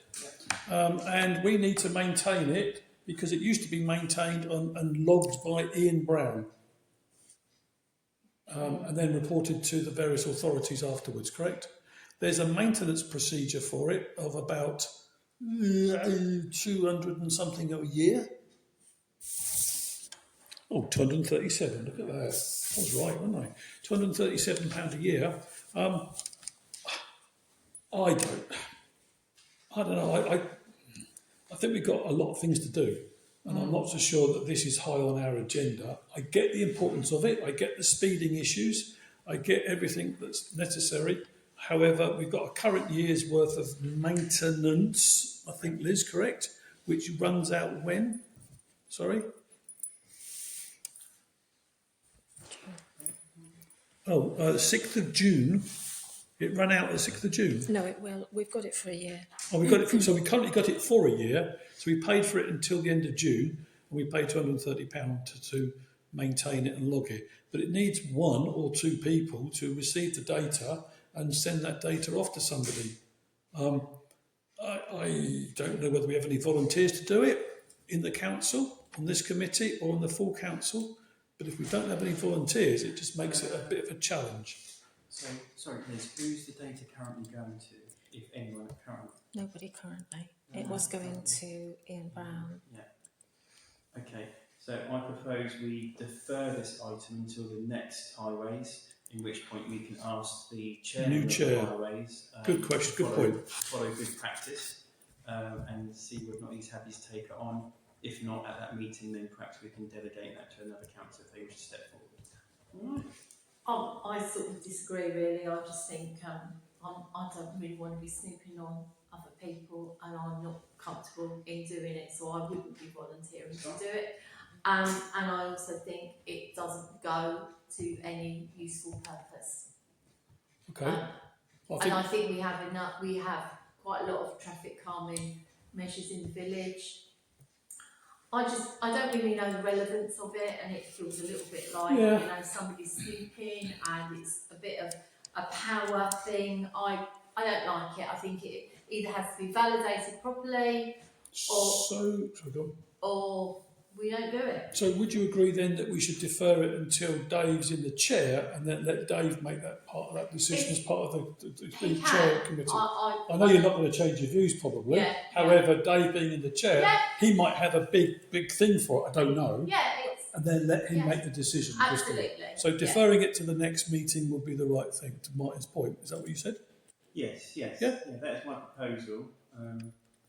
And we need to maintain it because it used to be maintained and logged by Ian Brown, and then reported to the various authorities afterwards, correct? There's a maintenance procedure for it of about 200 and something a year. Oh, 237, look at that. I was right, wasn't I? £237 a year. I don't know. I think we've got a lot of things to do, and I'm not so sure that this is high on our agenda. I get the importance of it. I get the speeding issues. I get everything that's necessary. However, we've got a current year's worth of maintenance, I think, Liz, correct? Which runs out when? Sorry? Oh, 6th of June. It ran out the 6th of June. No, it will. We've got it for a year. Oh, we got it. So we currently got it for a year. So we paid for it until the end of June, and we paid £230 to maintain it and log it. But it needs one or two people to receive the data and send that data off to somebody. I don't know whether we have any volunteers to do it in the council, on this committee, or on the full council. But if we don't have any volunteers, it just makes it a bit of a challenge. So, sorry, Liz, who's the data currently going to, if anyone currently? Nobody currently. It was going to Ian Brown. Yeah. Okay, so I propose we defer this item until the next highways, in which point we can ask the chairman of the highways. Good question, good point. Follow good practice and see whether or not he's happy to take it on. If not, at that meeting, then perhaps we can delegate that to another council if they wish to step forward. All right. I sort of disagree really. I just think I don't really want to be snooping on other people, and I'm not comfortable in doing it, so I wouldn't be volunteering to do it. And I also think it doesn't go to any useful purpose. Okay. I think we have enough. We have quite a lot of traffic calming measures in the village. I don't really know the relevance of it, and it feels a little bit like somebody's snooping, and it's a bit of a power thing. I don't like it. I think it either has to be validated properly, or we don't do it. So would you agree then that we should defer it until Dave's in the chair, and then let Dave make that part of that decision as part of the chair committee? I know you're not going to change your views probably. Yeah, However, Dave being in the chair, he might have a big thing for it. I don't know. Yeah, and then let him make the decision. Absolutely. So deferring it to the next meeting would be the right thing. To Martin's point, is that what you said? Yes. Yeah, that is my proposal.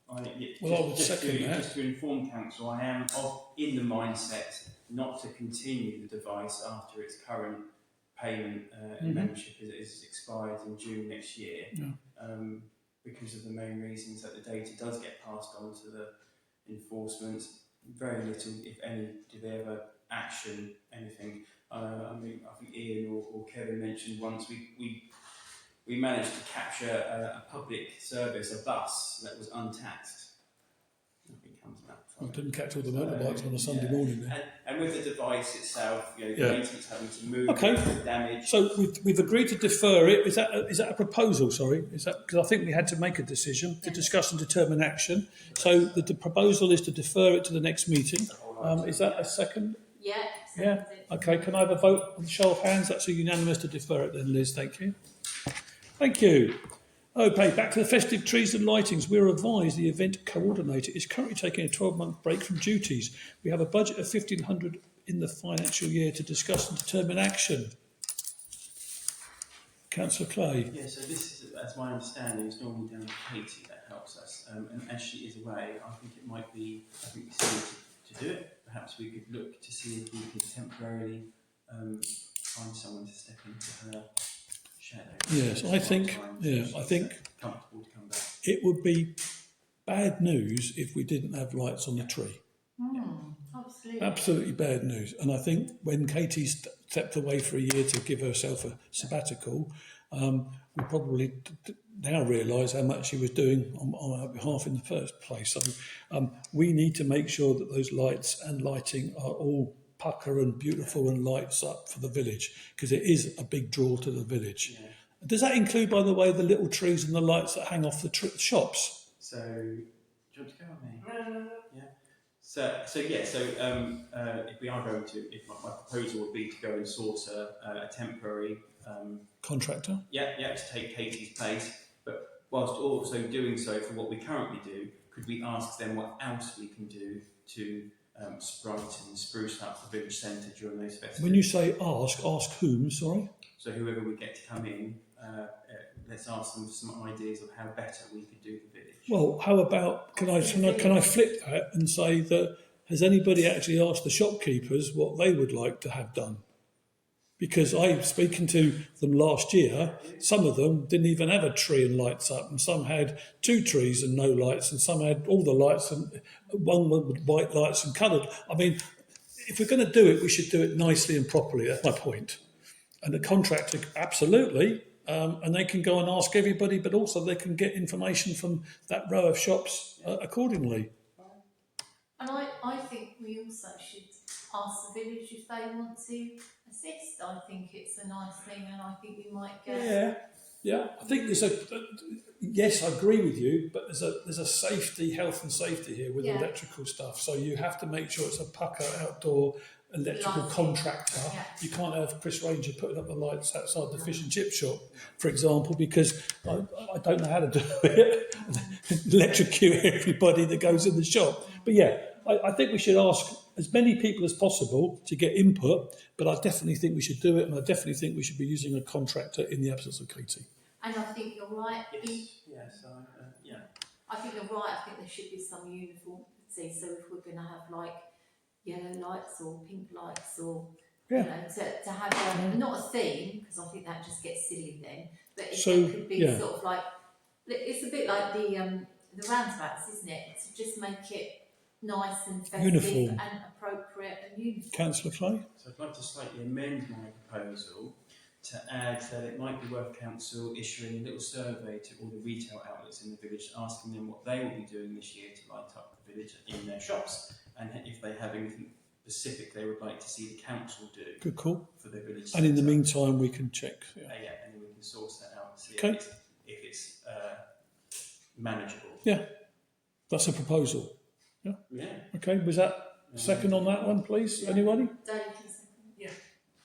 I would second that. Just to inform council, I am in the mindset not to continue the device after its current payment membership is expired in June next year, because of the main reasons that the data does get passed on to the enforcement. Very little, if any, do they ever action anything. I think Ian or Kevin mentioned once we managed to capture a public service, a bus that was untaxed. Nothing comes of that. I didn't catch all the motorbikes on a Sunday morning then. And with the device itself, the maintenance having to move, damage. So we've agreed to defer it. Is that a proposal? Sorry, is that because I think we had to make a decision to discuss and determine action. So the proposal is to defer it to the next meeting. Is that a second? Yeah. Okay. Can I have a vote on the show of hands? That's a unanimous to defer it then, Liz. Thank you. Thank you. Okay, back to the festive trees and lightings. We're advised the event coordinator is currently taking a 12-month break from duties. We have a budget of £1,500 in the financial year to discuss and determine action. Councillor Clay. Yeah, so this is, as my understanding, is normally down to Katie that helps us. And as she is away, I think it might be, we need to do it. Perhaps we could look to see if we could temporarily find someone to step into her shadow. Yes, I think comfortable to come back. It would be bad news if we didn't have lights on the tree. Absolutely. Absolutely bad news. And I think when Katie stepped away for a year to give herself a sabbatical, we probably now realise how much she was doing on our behalf in the first place. So we need to make sure that those lights and lighting are all pucker and beautiful and lights up for the village, because it is a big draw to the village. Yeah. Does that include, by the way, the little trees and the lights that hang off the shops? So, do you want to go on me? No. Yeah. If we are going to, if my proposal would be to go and source a temporary Contractor. to take Katie's place, but whilst also doing so for what we currently do, could we ask them what else we can do to brighten and spruce up the village centre during those festivals? When you say ask whom? Sorry. So whoever we get to come in, let's ask them for some ideas of how better we could do the village. Well, how about can I flip that and say that has anybody actually asked the shopkeepers what they would like to have done? Because I speaking to them last year, some of them didn't even have a tree and lights up, and some had 2 trees and no lights, and some had all the lights and one with white lights and coloured. I mean, if we're going to do it, we should do it nicely and properly. That's my point. And the contractor, absolutely, and they can go and ask everybody, but also they can get information from that row of shops accordingly. And I think we also should ask the village if they want to assist. I think it's a nice thing, and I think we might get. Yeah. I think there's yes, I agree with you, but there's a health and safety here with electrical stuff. So you have to make sure it's a pucker outdoor electrical contractor. Yeah. You can't have Chris Ranger putting up the lights outside the fish and chip shop, for example, because I don't know how to do it. Electrocute everybody that goes in the shop. But yeah, I think we should ask as many people as possible to get input, but I definitely think we should do it, and I definitely think we should be using a contractor in the absence of Katie. And I think you're right. Yes. I think you're right. I think there should be some uniformity. So if we're going to have like yellow lights or pink lights, or you know, to have not a theme, because I think that just gets silly then. But it could be sort of like, it's a bit like the roundabouts, isn't it? To just make it nice and festive uniform and appropriate and uniform. Councillor Clay? So I'd like to slightly amend my proposal to add that it might be worth council issuing a little survey to all the retail outlets in the village, asking them what they will be doing this year to light up the village in their shops, and if they have anything specific they would like to see the council do. Good call. For their village. And in the meantime, we can check. And then we can source that out and see if it's manageable. Yeah, that's a proposal. Yeah. Okay. Was that second on that one, please? Anybody?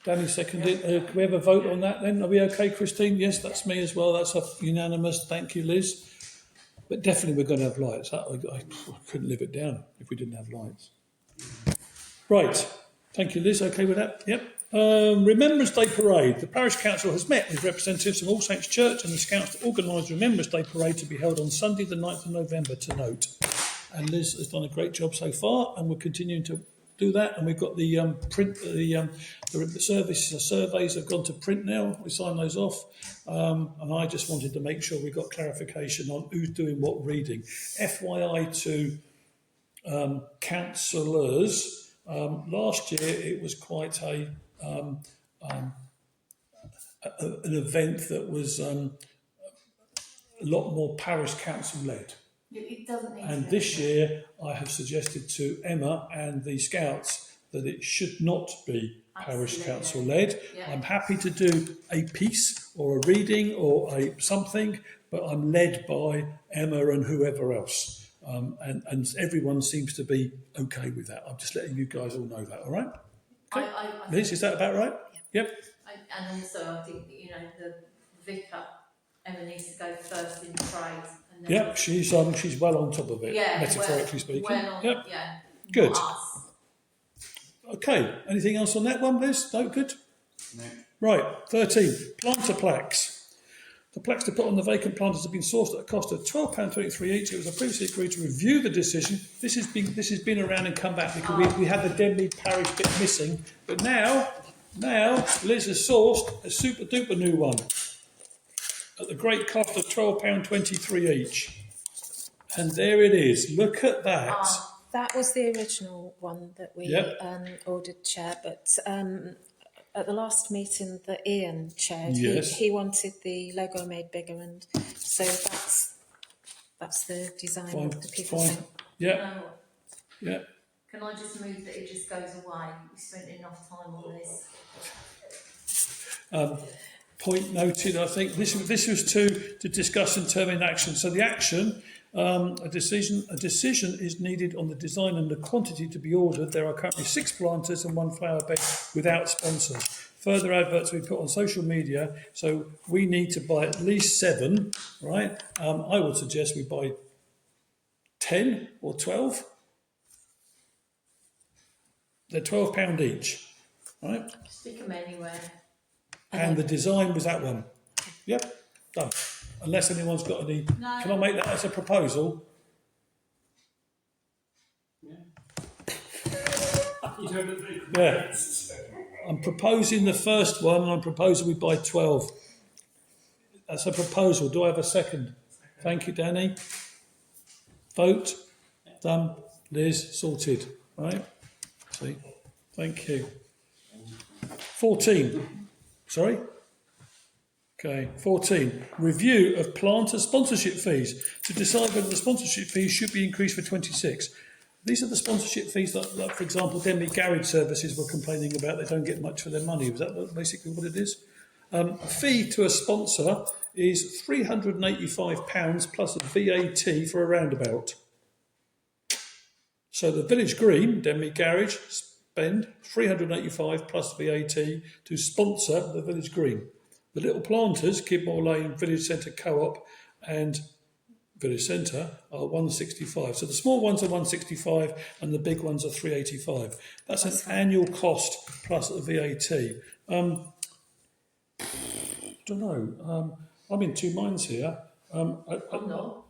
Danny seconded. Can we have a vote on that then? Are we okay, Christine? Yes, that's me as well. That's a unanimous. Thank you, Liz. But definitely we're going to have lights. I couldn't live it down if we didn't have lights. Right. Thank you, Liz. Okay with that? Yep. Remembrance Day Parade. The Parish Council has met with representatives from All Saints Church and the Scouts to organise Remembrance Day Parade to be held on Sunday the 9th of November to note. And Liz has done a great job so far, and we're continuing to do that. And we've got the surveys have gone to print now. We signed those off, and I just wanted to make sure we got clarification on who's doing what reading. FYI to councillors, last year it was quite an event that was a lot more parish council led. It doesn't need and this year I have suggested to Emma and the Scouts that it should not be parish council led. Yeah. I'm happy to do a piece or a reading or something, but I'm led by Emma and whoever else. And everyone seems to be okay with that. I'm just letting you guys all know that, all right? Okay. Liz, is that about right? Yeah. Yep. And also I think, the vicar, Emma needs to go first in the parade. Yeah, she's well on top of it, metaphorically speaking. Yeah. Good. Okay, anything else on that one, Liz? No, good? No. Right, 13, planter plaques. The plaques to put on the vacant planters have been sourced at a cost of £12.23 each. It was previously agreed to review the decision. This has been around and come back because we had the Denmead Parish bit missing. But now Liz has sourced a super duper new one at the great cost of £12.23 each. And there it is. Look at that. That was the original one that we ordered, Chair, but at the last meeting that Ian chaired, he wanted the logo made bigger, and so that's the design of the people. Yeah. Can I just move that it just goes away? We spent enough time on this. Point noted, I think this was to discuss and determine action. So the action A decision is needed on the design and the quantity to be ordered. There are currently 6 planters and 1 flower bed without sponsors. Further adverts we put on social media, so we need to buy at least 7, right? I would suggest we buy 10 or 12. They're £12 each, right? Stick them anywhere. And the design was that one. Yep, done. Unless anyone's got any. No. Can I make that as a proposal? You don't know. Yeah. I'm proposing the first one, and I'm proposing we buy 12. That's a proposal. Do I have a second? Thank you, Danny. Vote. Done. Liz, sorted. Right? See? Thank you. 14. Sorry? Okay. 14. Review of planter sponsorship fees to decide whether the sponsorship fees should be increased for 26. These are the sponsorship fees that, like, for example, Denby Garage Services were complaining about. They don't get much for their money. Was that basically what it is? A fee to a sponsor is £385 plus a VAT for a roundabout. So the Village Green, Denby Garage, spend £385 plus VAT to sponsor the Village Green. The Little Planters, Kidmore Lane, Village Centre Co-op and Village Centre are 165. So the small ones are 165 and the big ones are 385. That's an annual cost plus a VAT. Don't know. I'm in two minds here. I'm not.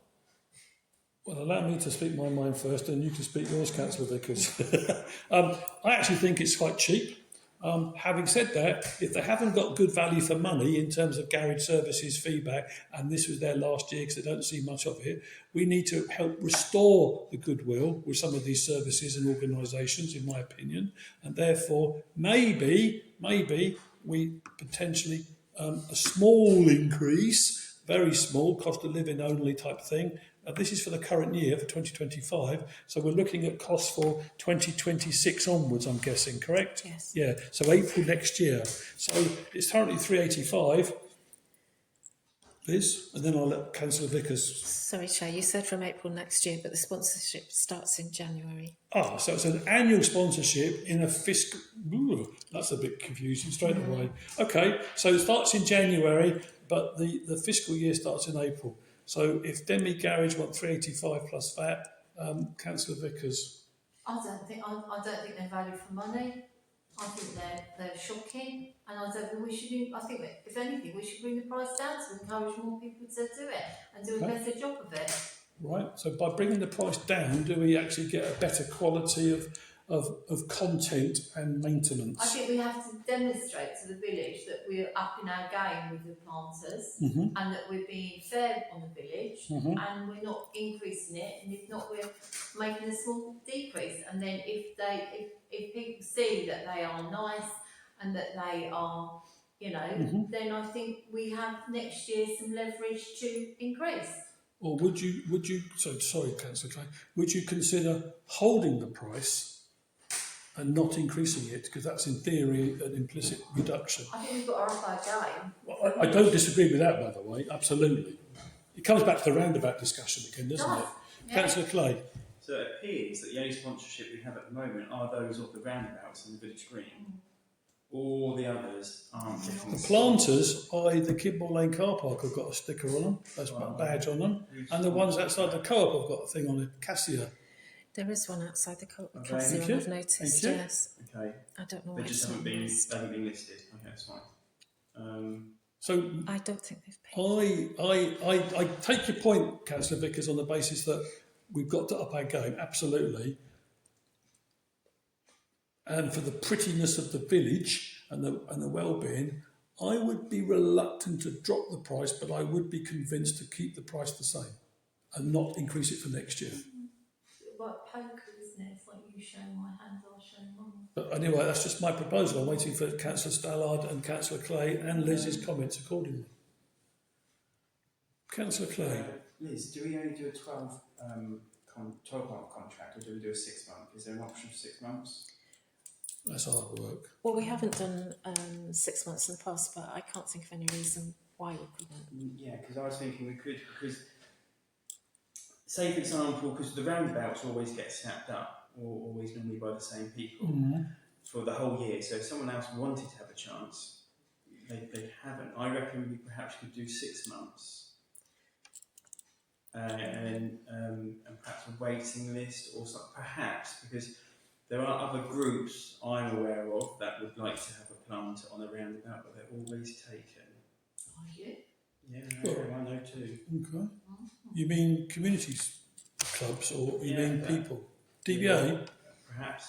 Well, allow me to speak my mind first, and you can speak yours, Councillor Vickers. I actually think it's quite cheap. Having said that, if they haven't got good value for money in terms of garage services feedback, and this was their last year because they don't see much of it, we need to help restore the goodwill with some of these services and organisations, in my opinion, and therefore maybe we potentially a small increase, very small, cost of living only type thing. This is for the current year, for 2025. So we're looking at costs for 2026 onwards, I'm guessing, correct? Yes. Yeah, so April next year. So it's currently 385, Liz, and then I'll let Councillor Vickers. Sorry, Chair, you said from April next year, but the sponsorship starts in January. So it's an annual sponsorship in a fiscal... Ooh, that's a bit confusing straight away. Okay, so it starts in January, but the fiscal year starts in April. So if Denby Garage want 385 plus VAT, Councillor Vickers. I don't think they're value for money. I think they're shocking, and I don't think we should. I think that if anything, we should bring the price down to encourage more people to do it and do a better job of it. Right. So by bringing the price down, do we actually get a better quality of content and maintenance? I think we have to demonstrate to the village that we're upping our game with the planters and that we're being fair on the village and we're not increasing it, and if not, we're making a small decrease. And then if people see that they are nice and that they are, then I think we have next year some leverage to increase. Or would you? Sorry, Councillor Clay. Would you consider holding the price and not increasing it, because that's in theory an implicit reduction? I think we've got to up our game. Well, I don't disagree with that, by the way. Absolutely. It comes back to the roundabout discussion again, doesn't it? Yeah. Councillor Clay. So it appears that the only sponsorship we have at the moment are those of the roundabouts and the Village Green. All the others aren't. The planters, i.e. the Kidmore Lane car park, have got a sticker on them, that's a badge on them, and the ones outside the co-op have got a thing on it, Cassia. There is one outside the co-op, Okay. Cassia, Thank you. I've noticed, Thank you. yes. Okay. I don't know They why just it's haven't not been, listed. they haven't been listed. Okay, that's fine. So I don't think they've paid. I take your point, Councillor Vickers, on the basis that we've got to up our game, absolutely. And for the prettiness of the village and the well-being, I would be reluctant to drop the price, but I would be convinced to keep the price the same and not increase it for next year. Like poker, isn't it? It's like you show my hand, I'll show mine. But anyway, that's just my proposal. I'm waiting for Councillor Stallard and Councillor Clay and Liz's comments accordingly. Councillor Clay. Liz, do we only do a 12-month contract, or do we do a 6-month? Is there an option for 6 months? That's hard work. Well, we haven't done 6 months in the past, but I can't think of any reason why we couldn't. Yeah, because I was thinking we could, because say for example, because the roundabouts always get snapped up, or always normally by the same people for the whole year. So if someone else wanted to have a chance, they haven't. I reckon we perhaps could do 6 months, and perhaps a waiting list or something. Perhaps because there are other groups I'm aware of that would like to have a plant on a roundabout, but they're always taken. Are you? Yeah, I know too. Okay. You mean communities clubs, or you Yeah, mean yeah. people? DBA Perhaps.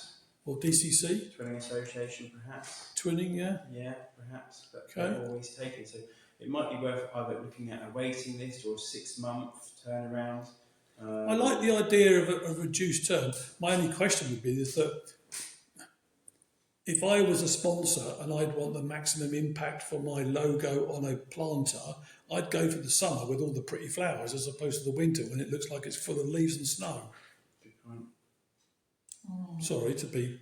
or DCC? Twinning Association, perhaps. Twinning, yeah. Yeah, perhaps. But Okay. they're always taken. So it might be worth either looking at a waiting list or a 6-month turnaround. I like the idea of a reduced term. My only question would be is that if I was a sponsor and I'd want the maximum impact for my logo on a planter, I'd go for the summer with all the pretty flowers as opposed to the winter when it looks like it's full of leaves and snow. Good point. Sorry to be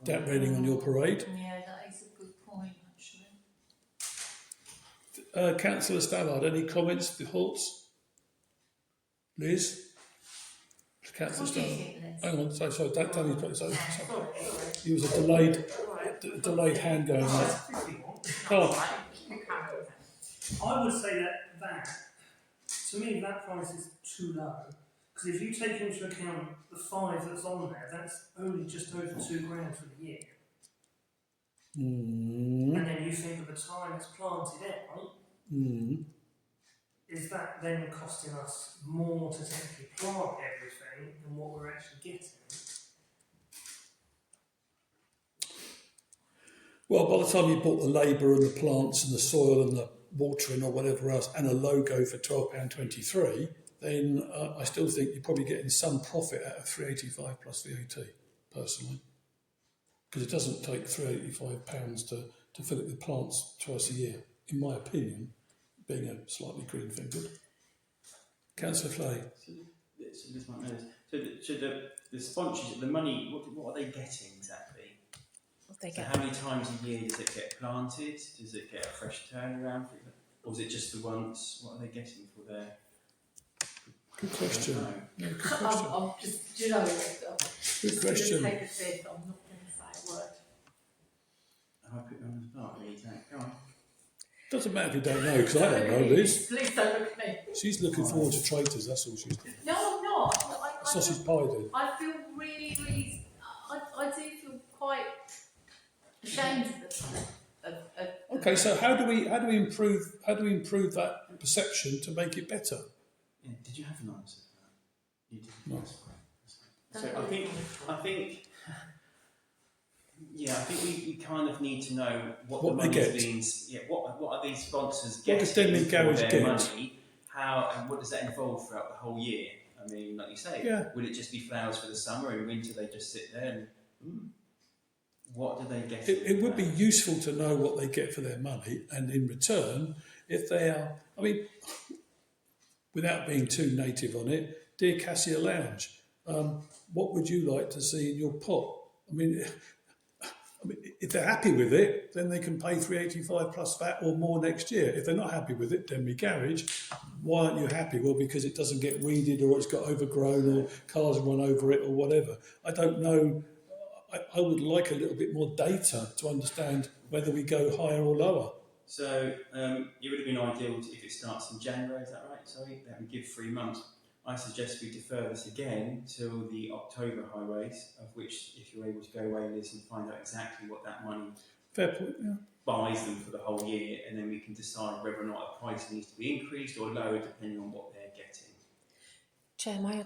raining on your parade. Yeah, that is a good point, actually. Councillor Stallard, any comments, thoughts? Liz? Councillor What do you Stallard. think, Liz? Hang on, sorry, don't tell me. Sorry. Sorry. There was a delayed hand going on. Come on. I would say that to me that price is too low, because if you take into account the 5 that's on there, that's only just over £2 grand for the year. And then you think of the time it's planted out, is that then costing us more to technically plant everything than what we're actually getting? Well, by the time you bought the labour and the plants and the soil and the watering or whatever else, and a logo for £12.23, then I still think you're probably getting some profit out of £385 plus VAT, personally. Because it doesn't take £385 to fill it with plants twice a year, in my opinion, being a slightly green-fingered. Councillor Flay. So this might know this. So the sponsorship, the money, what are they getting exactly? They So get how many times a year does it get planted? Does it get a fresh turnaround? Or is it just the once? What are they getting for their... Good question. Yeah, good question. I'm just, do you know, I'm Good just question. going to take a fifth, I'm not going to say a word. I put you on the spot, really, don't go on. Doesn't matter if you don't know, because I don't know, Liz. Please don't look at me. She's looking forward to traitors, that's all she's doing. No, I'm not. Sausage pie then. I feel really, I do feel quite ashamed of Okay, so how do we improve that perception to make it better? Yeah, did you have an answer to that? You did. No. That's fine. So I think we kind of need to know what the What they money get. means. Yeah, what are these sponsors What getting does Denley for Garage their get? money? How and what does that involve throughout the whole year? I mean, like you say, Yeah. will it just be flowers for the summer and winter they just sit there and what do they get? It would be useful to know what they get for their money, and in return, if they are, I mean, without being too native on it, dear Cassia Lounge, what would you like to see in your pot? I mean, if they're happy with it, then they can pay £385 plus VAT or more next year. If they're not happy with it, Denby Garage, why aren't you happy? Well, because it doesn't get weeded or it's got overgrown or cars run over it or whatever. I don't know. I would like a little bit more data to understand whether we go higher or lower. So it would have been ideal if it starts in January, is that right? Sorry, that would give 3 months. I suggest we defer this again till the October highways, of which, if you're able to go away, Liz, and find out exactly what that money Fair point, yeah. buys them for the whole year, and then we can decide whether or not a price needs to be increased or lowered depending on what they're getting. Chair, my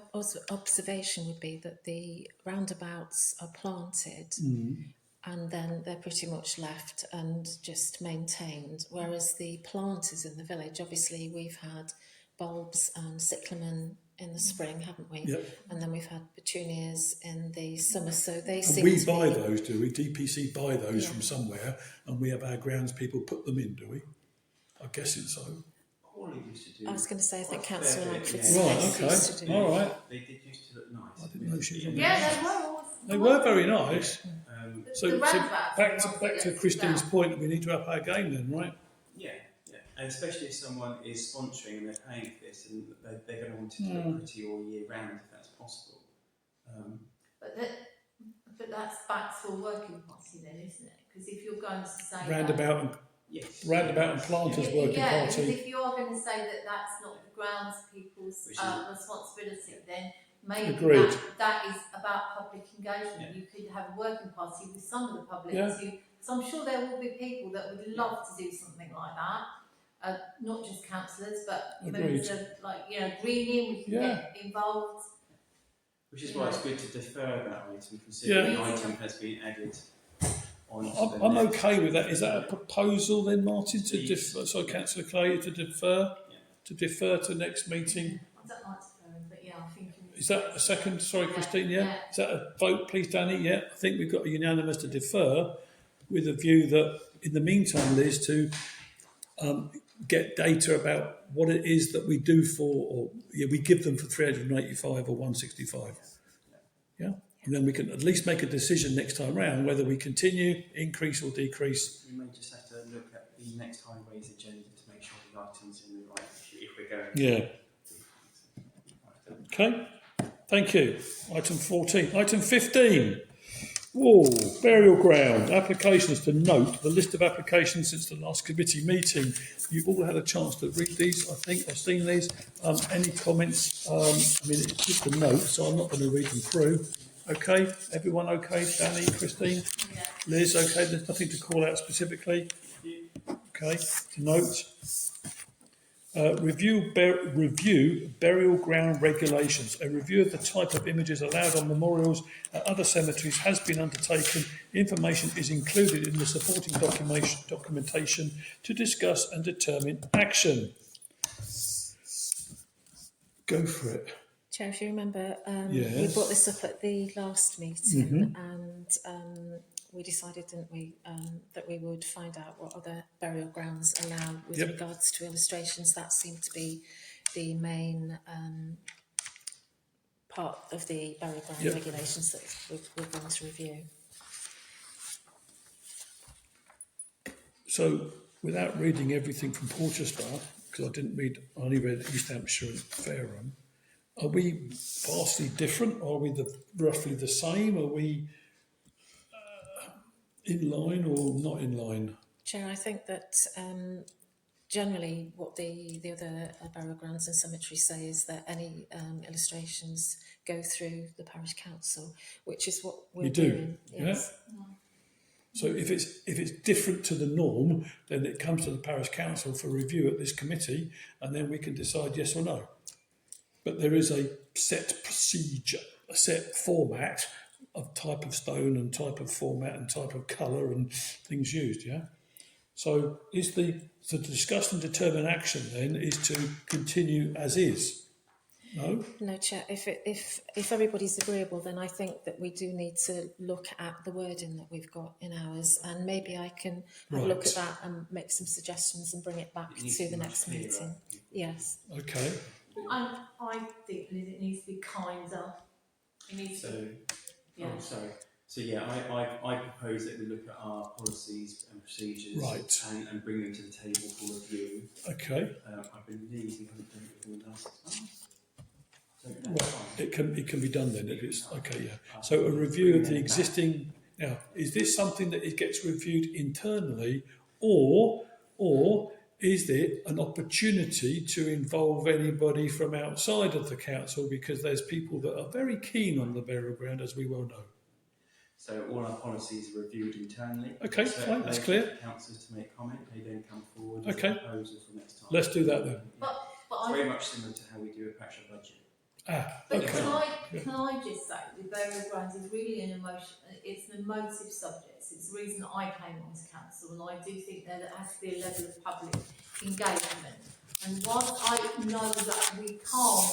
observation would be that the roundabouts are planted and then they're pretty much left and just maintained, whereas the planters in the village, obviously we've had bulbs and cyclamen in the spring, haven't we? Yep. And then we've had petunias in the summer, so they And seem we to buy be... those, do we? DPC buy those Yeah. from somewhere, and we have our grounds people put them in, do we? I'm guessing so. Hawley used to do. I was going to say, I think quite a Councillor fair bit, Langford yeah. Right, Smith used to okay. do. All right. They did used to look nice. I didn't know she was on Yeah, they were always. They were very nice. The So roundabouts back are to ones that Christine's get point, we need to up our game then, right? Yeah, And especially if someone is sponsoring and they're paying for this, and they're going to want it to look pretty all year round if that's possible. But that's back to a working party then, isn't it? Because if you're going to say Roundabout and planters working yeah, party. because if you are going to say that that's not the grounds people's responsibility, then maybe Agreed. that is about public engagement. Yeah. You could have a working party with some of the public Yeah. too. So I'm sure there will be people that would love to do something like that. Not just councillors, but members of, greening, we can get involved. Which is why it's good to defer that item, considering the item has been added on. I'm okay with that. Is that a proposal then, Martin, to defer? So, Councillor Clay, to defer to next meeting. I don't like deferring, but yeah, I think. Is that a second? Sorry, Yeah, Christine. yeah. Is that a vote, please, Danny? Yeah. I think we've got a unanimous to defer, with a view that in the meantime, Liz, to get data about what it is that we do we give them for 385 or 165. Yeah. And then we can at least make a decision next time round whether we continue, increase or decrease. We may just have to look at the next highways agenda to make sure the items in the right if we're going. Yeah. Okay. Thank you. Item 14. Item 15. Burial ground. Applications to note the list of applications since the last committee meeting. You've all had a chance to read these, I think. I've seen these. Any comments? It's just a note, so I'm not going to read them through. Okay. Everyone okay? Danny, Christine? Yeah. Liz, okay. There's nothing to call out specifically. Okay. To note. Review burial ground regulations. A review of the type of images allowed on memorials at other cemeteries has been undertaken. Information is included in the supporting documentation to discuss and determine action. Go for it. Chair, if you remember, Yes. we brought this up at the last meeting, and we decided, didn't we, that we would find out what other burial grounds allow with regards to illustrations. That seemed to be the main part of the burial ground regulations that we're going to review. So, without reading everything from Porchester, because I only read East Hampshire and Fareham, are we vastly different? Are we roughly the same? Are we in line or not in line? Chair, I think that generally what the other burial grounds and cemeteries say is that any illustrations go through the parish council, which is what we're doing. Yes. Yeah. So if it's different to the norm, then it comes to the parish council for review at this committee, and then we can decide yes or no. But there is a set procedure, a set format of type of stone and type of format and type of colour and things used, yeah? So is the discuss and determine action then is to continue as is? No? No, Chair, if everybody's agreeable, then I think that we do need to look at the wording that we've got in ours, and maybe I can have a look at that and make some suggestions and bring it back to the next meeting. Yes. Okay. I think it needs to be kinder. It needs to. Yeah. Oh, sorry. So I propose that we look at our policies and procedures and bring them to the table for review. Okay. I believe we haven't done it before last time. So it can be done then if it's okay. Yeah. So a review of the existing. Now, is this something that it gets reviewed internally, or is there an opportunity to involve anybody from outside of the council, because there's people that are very keen on the burial ground, as we well know? So all our policies are reviewed internally. Okay, fine, that's clear. Councillors to make comment, they then come forward with a proposal for next time. Let's do that then. But it's very much similar to how we do a patch of budget. But can I just say, the burial grounds is really an emotive subject. It's the reason that I came onto council, and I do think there has to be a level of public engagement. And whilst I know that we can't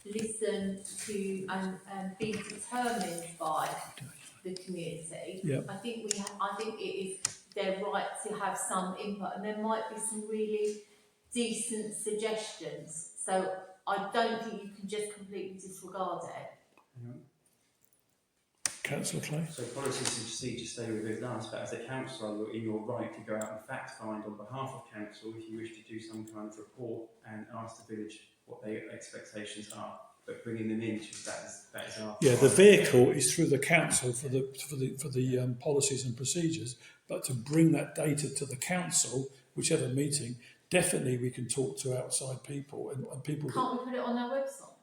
listen to and be determined by the community, I think it is their right to have some input, and there might be some really decent suggestions. So I don't think you can just completely disregard it. Councillor Clay. So policies and procedures stay with us, but as a councillor, you're in your right to go out and fact find on behalf of council if you wish to do some kind of report and ask the village what their expectations are. But bringing them in, that is our. Yeah, the vehicle is through the council for the policies and procedures, but to bring that data to the council, whichever meeting, definitely we can talk to outside people and people. Can't we put it on our website?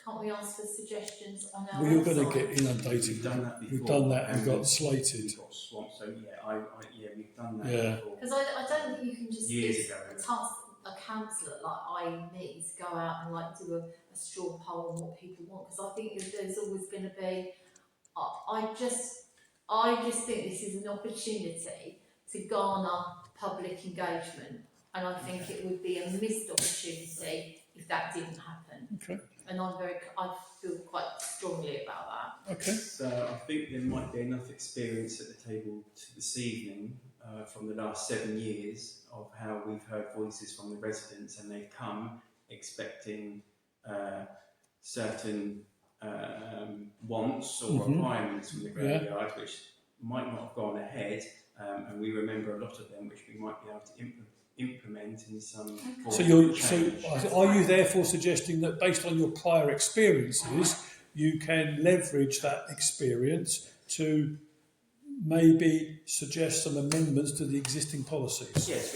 Can't we ask for suggestions on our We're website? going to get inundated. We've done that before. We've done that and and got slated. We've got swamped. So yeah, we've done that Yeah. before. Because I don't think you can just Years give ago. task a councillor like me to go out and like do a straw poll on what people want. Because I think there's always going to be. I just think this is an opportunity to garner public engagement, and I think it would be a missed opportunity if that didn't happen. Okay. And I feel quite strongly about that. Okay. So I think there might be enough experience at the table this evening from the last 7 years of how we've heard voices from the residents, and they've come expecting certain wants or requirements from the graveyard, which might not have gone ahead, and we remember a lot of them which we might be able to implement in some form of change. Are you therefore suggesting that based on your prior experiences, you can leverage that experience to maybe suggest some amendments to the existing policies? Yes,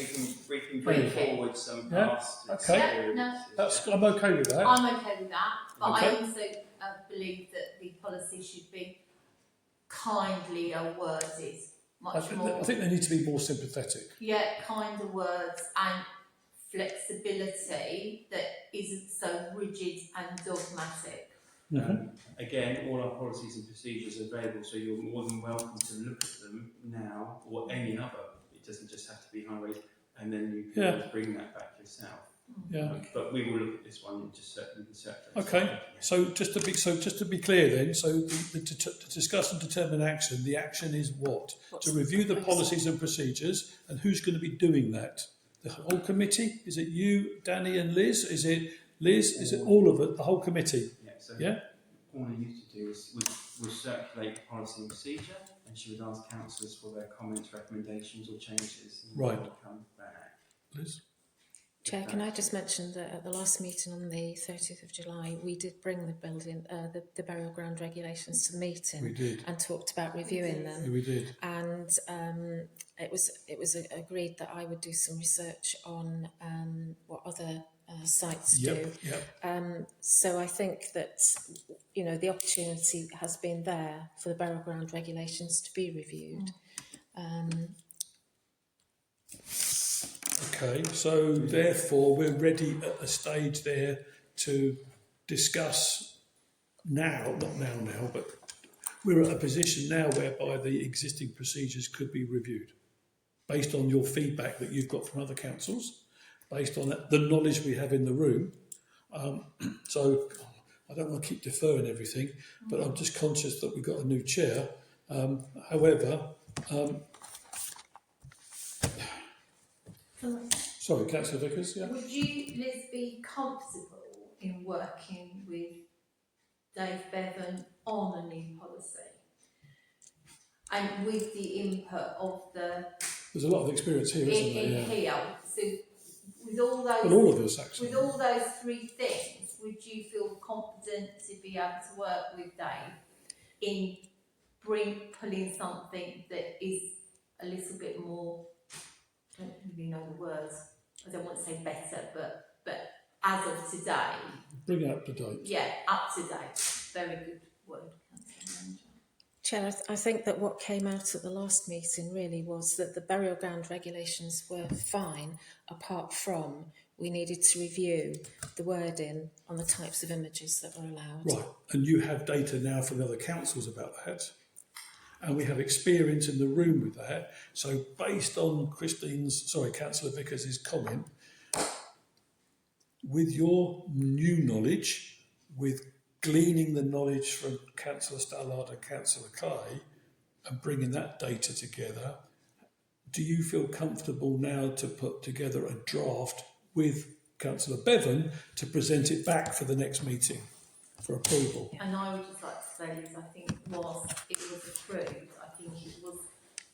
we can bring forward some past Okay. experiences. I'm okay with that. I'm okay with that, but I Okay. also believe that the policy should be kindlier worded, I think they need to be more sympathetic. kinder words and flexibility that isn't so rigid and dogmatic. Again, all our policies and procedures are available, so you're more than welcome to look at them now or any other. It doesn't just have to be highways, and then you can always bring that back yourself. Yeah. But we will look at this one and just certainly circulate. Okay. So just to be clear then, so to discuss and determine action, the action is what? What's To the review the proposal? policies and procedures, and who's going to be doing that? The whole committee? Is it you, Danny, and Liz? Is it Liz? Is it all of it? The whole committee? Yeah. So Yeah. all we need to do is we'll circulate the policy and procedure, and she would ask councillors for their comments, recommendations, or changes. And Right. we'll come back. Liz? Chair, can I just mention that at the last meeting on the 30th of July, we did bring the building, the burial ground regulations to the meeting. We did. And talked about reviewing them. Yeah, we did. And it was agreed that I would do some research on what other sites do. Yep. So I think that, you know, the opportunity has been there for the burial ground regulations to be reviewed. Okay, so therefore we're ready at a stage there to discuss now, not now, but we're at a position now whereby the existing procedures could be reviewed based on your feedback that you've got from other councils, based on the knowledge we have in the room. So I don't want to keep deferring everything, but I'm just conscious that we've got a new chair. However, sorry, Councillor Vickers, yeah. Would you, Liz, be comfortable in working with Dave Bevan on a new policy? And with the input of the There's a lot of experience here, isn't there? Yeah. here, so with all those, Well, all of us actually. with all those three things, would you feel confident to be able to work with Dave in pulling something that is a little bit more, I don't really know the words, I don't want to say better, but as of today, Bring it up to date. yeah, up to date, very good word, Councillor Manager. Chair, I think that what came out at the last meeting really was that the burial ground regulations were fine, apart from we needed to review the wording on the types of images that were allowed. Right, and you have data now from other councils about that, and we have experience in the room with that. So based on Councillor Vickers' comment, with your new knowledge, with gleaning the knowledge from Councillor Stallard and Councillor Clay and bringing that data together, do you feel comfortable now to put together a draft with Councillor Bevan to present it back for the next meeting for approval? And I would just like to say is I think whilst it was approved, I think it was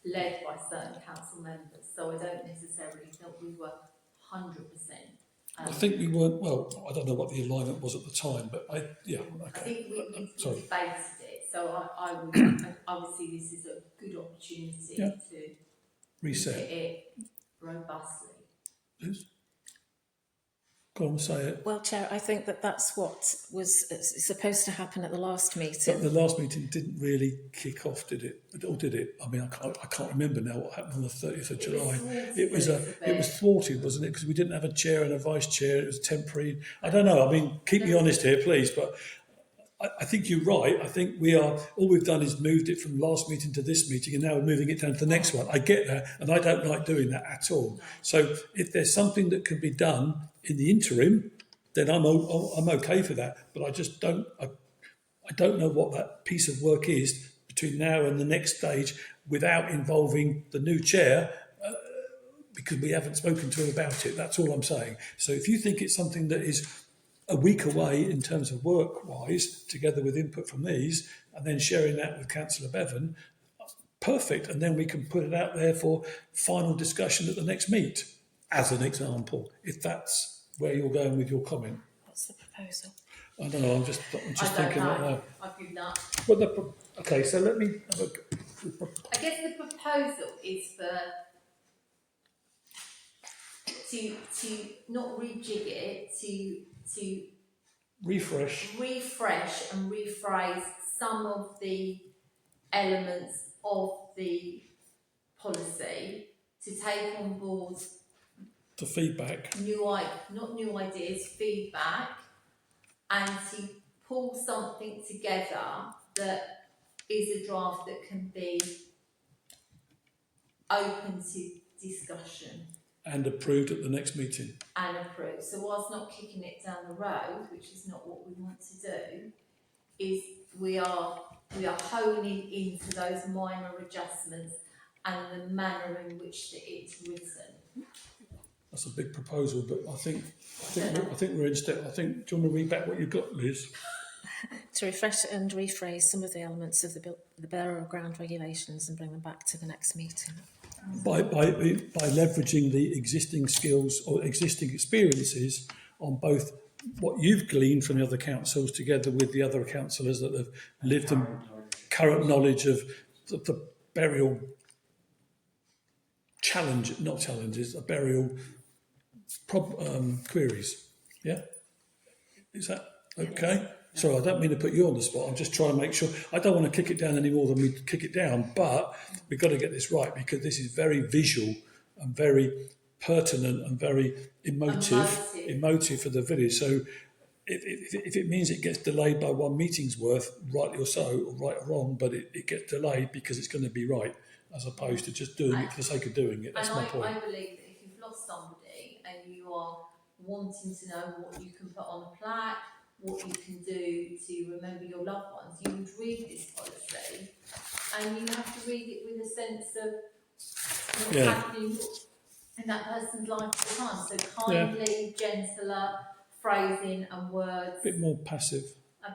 led by certain council members. So I don't necessarily think we were 100%. I think we weren't, well, I don't know what the alignment was at the time, but I okay. think we Sorry. debated it. So I would see this as a good opportunity Yeah. to Reset. look at it robustly. Liz? Go on, say it. Well, Chair, I think that that's what was supposed to happen at the last meeting. But the last meeting didn't really kick off, did it? Or did it? I mean, I can't remember now what happened on the 30th of July. It was thwarted, wasn't it? Because we didn't have a chair and a vice chair. It was temporary. I don't know. I mean, keep me honest here, please. But I think you're right. I think all we've done is moved it from last meeting to this meeting, and now we're moving it down to the next one. I get that, and I don't like doing that at all. So if there's something that can be done in the interim, then I'm okay for that. But I just don't. I don't know what that piece of work is between now and the next stage without involving the new chair, because we haven't spoken to him about it. That's all I'm saying. So if you think it's something that is a week away in terms of work-wise, together with input from these, and then sharing that with Councillor Bevan, perfect. And then we can put it out there for final discussion at the next meet, as an example, if that's where you're going with your comment. What's the proposal? I don't know, I'm just thinking I don't like know. that. I've given up. Well, okay, so let me have a... I guess the proposal is to not rejig it, to refresh and rephrase some of the elements of the policy, to take on board the feedback. not new ideas, feedback, and to pull something together that is a draft that can be open to discussion And approved at the next meeting. and approved. So whilst not kicking it down the road, which is not what we want to do, is we are honing into those minor adjustments and the manner in which it's written. That's a big proposal, but I think we're in step. I think. Do you want to read back what you've got, Liz? To refresh and rephrase some of the elements of the burial ground regulations and bring them back to the next meeting. By leveraging the existing skills or existing experiences on both what you've gleaned from the other councils, together with the other councillors that have lived and current knowledge of the burial burial queries. Yeah, is that okay? Sorry, I don't mean to put you on the spot. I'm just trying to make sure. I don't want to kick it down any more than we kick it down, but we've got to get this right, because this is very visual and very pertinent and very emotive for the village. So if it means it gets delayed by one meeting's worth, rightly or so, or right or wrong, but it gets delayed because it's going to be right, as opposed to just doing it for the sake of doing it. That's my point. I believe that if you've lost somebody and you are wanting to know what you can put on a plaque, what you can do to remember your loved ones, you would read this policy, and you have to read it with a sense of what's happening in that person's life at the time. So kindly, gentler phrasing and words. A bit more passive. A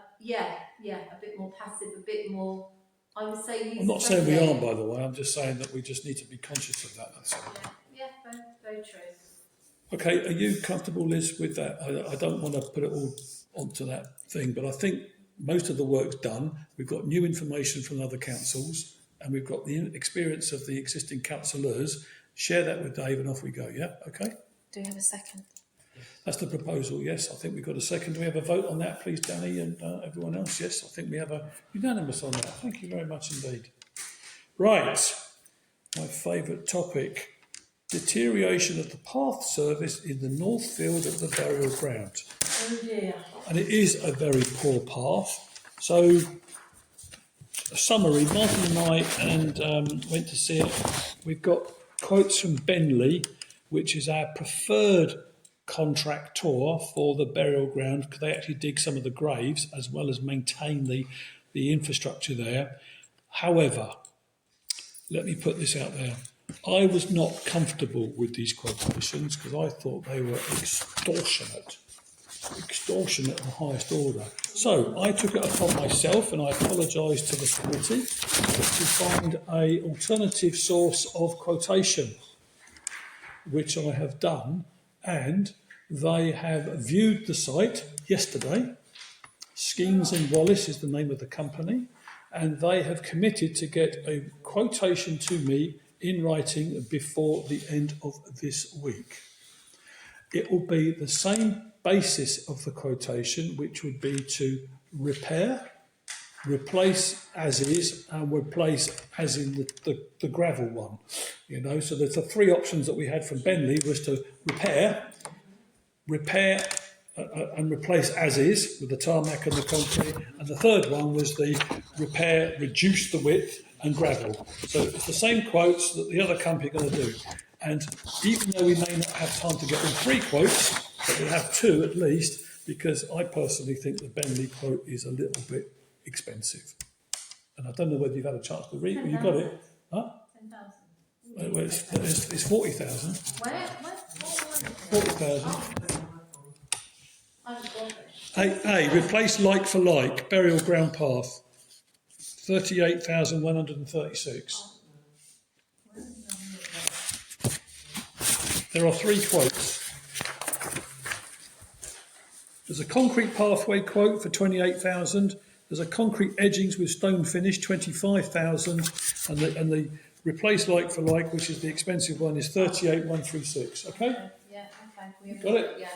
bit more passive, a bit more, I would say. I'm not saying we aren't, by the way. I'm just saying that we just need to be conscious of that. That's all. Yeah, very true. Okay, are you comfortable, Liz, with that? I don't want to put it all onto that thing, but I think most of the work's done. We've got new information from other councils, and we've got the experience of the existing councillors. Share that with Dave, and off we go. Yeah, okay. Do we have a second? That's the proposal. Yes, I think we've got a second. Do we have a vote on that, please, Danny, and everyone else? Yes, I think we have a unanimous on that. Thank you very much indeed. Right, my favourite topic. Deterioration of the path service in the north field of the burial ground. Oh dear. And it is a very poor path. So, a summary, Martin and I went to see it. We've got quotes from Bentley, which is our preferred contractor for the burial ground, because they actually dig some of the graves as well as maintain the infrastructure there. However, let me put this out there. I was not comfortable with these quotations because I thought they were extortionate. extortion at the highest order. So I took it upon myself, and I apologise to the committee, to find a alternative source of quotation, which I have done, and they have viewed the site yesterday. Skeens and Wallace is the name of the company, and they have committed to get a quotation to me in writing before the end of this week. It will be the same basis of the quotation, which would be to repair, replace as is, and replace as in the gravel one. You know, so there's the three options that we had from Bentley was to repair, and replace as is with the tarmac and the concrete, and the third one was the repair, reduce the width and gravel. So it's the same quotes that the other company are going to do. And even though we may not have time to get all three quotes, but we'll have two at least, because I personally think the Bentley quote is a little bit expensive. And I don't know whether you've had a chance to read it. You got it? Huh? 10,000. Well, it's 40,000. Where? 40,000. I was wondering. A, replace like for like, burial ground path, 38,136. There are three quotes. There's a concrete pathway quote for 28,000. There's a concrete edgings with stone finish, 25,000, and the replace like for like, which is the expensive one, is 38,136. Okay, Yeah, okay. Got it? Yeah,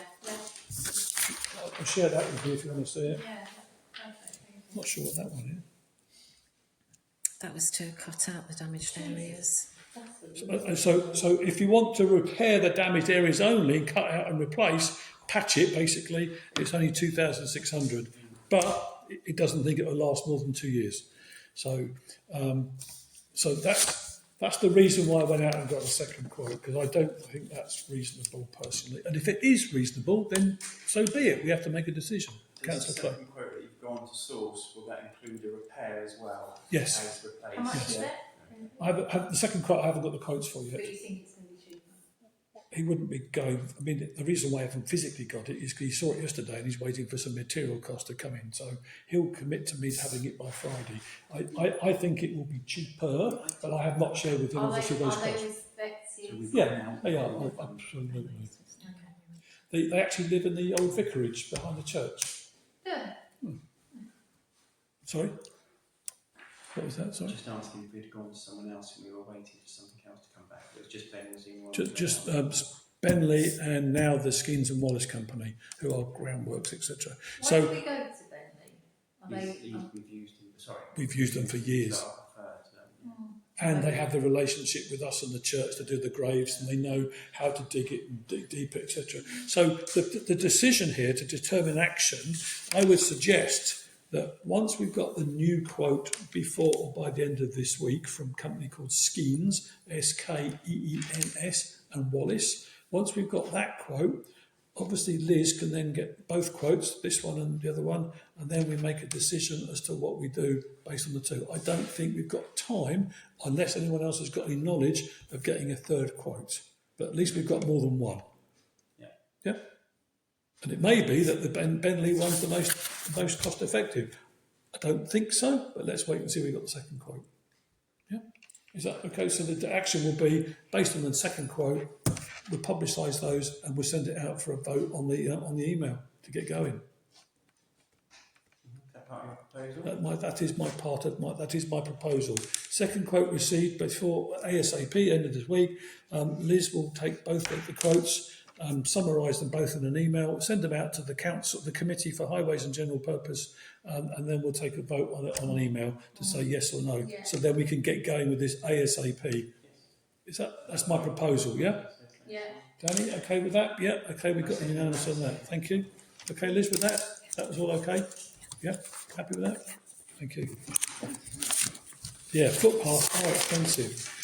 I'll share that with you if you want to see it. yeah. Perfect. Thank you. Not sure what that one is. That was to cut out the damaged areas. So if you want to repair the damaged areas only, cut out and replace, patch it basically, it's only 2,600, but it doesn't think it will last more than 2 years. So that's the reason why I went out and got a second quote, because I don't think that's reasonable personally. And if it is reasonable, then so be it. We have to make a decision. Does Councillor the Clay. second quote that you've gone to source, will that include a repair as well? Yes. As replaced? How much is Yeah. it? The second quote, I haven't got the quotes for yet. But you think it's going to be cheaper? He wouldn't be going. I mean, the reason why I haven't physically got it is because he saw it yesterday and he's waiting for some material cost to come in. So he'll commit to me having it by Friday. I think it will be cheaper, but I have not shared with him obviously those Are they costs. respective? Yeah, they are. Absolutely. They actually live in the old vicarage behind the church. Good. Sorry? What was that? Sorry? Just asking if we'd gone to someone else and we were waiting for something else to come back. It was just Bentley. Just Bentley and now the Skeens and Wallace company, who are groundworks, etc. Why So did we go to Bentley? Are they? We've used them. Sorry. we've used them for years. And they have the relationship with us and the church to do the graves, and they know how to dig it and dig deeper, etc. So the decision here to determine action, I would suggest that once we've got the new quote before or by the end of this week from a company called Skeens, Skeens, and Wallace, once we've got that quote, obviously Liz can then get both quotes, this one and the other one, and then we make a decision as to what we do based on the two. I don't think we've got time, unless anyone else has got any knowledge, of getting a third quote. But at least we've got more than one. Yeah. And it may be that the Bentley one's the most cost effective. I don't think so, but let's wait and see if we've got the second quote. Yeah. Is that okay? So the action will be based on the second quote. We'll publicise those and we'll send it out for a vote on the email to get going. That part of your proposal? That is my proposal. Second quote received before ASAP, end of this week. Liz will take both of the quotes, summarise them both in an email, send them out to the council, the committee for highways and general purpose, and then we'll take a vote on it on an email to say yes or no. Yeah. So then we can get going with this ASAP. That's my proposal, yeah? Yeah. Danny, okay with that? Yeah, okay, we've got an unanimous on that. Thank you. Okay, Liz, with that? That was all okay? Yeah, happy with that? Thank you. Yeah, footpaths are expensive.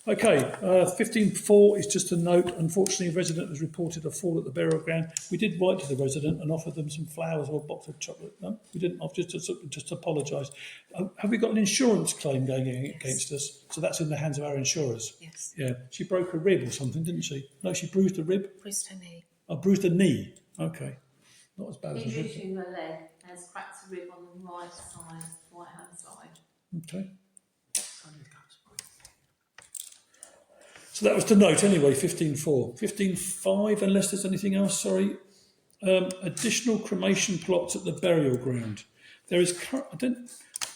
Okay, 15.4 is just a note. Unfortunately, a resident has reported a fall at the burial ground. We did write to the resident and offer them some flowers or a box of chocolate. No, we didn't. I've just apologised. Have we got an insurance claim going against us? So that's in the hands of our insurers. Yes. Yeah, she broke a rib or something, didn't she? No, she bruised a rib. Bruised her knee. Oh, bruised a knee. Okay. Not as bad as He's I injuring her leg and has cracked a rib on the right hand side. Okay. So that was the note anyway, 15.4. 15.5, unless there's anything else, sorry. Additional cremation plots at the burial ground. There is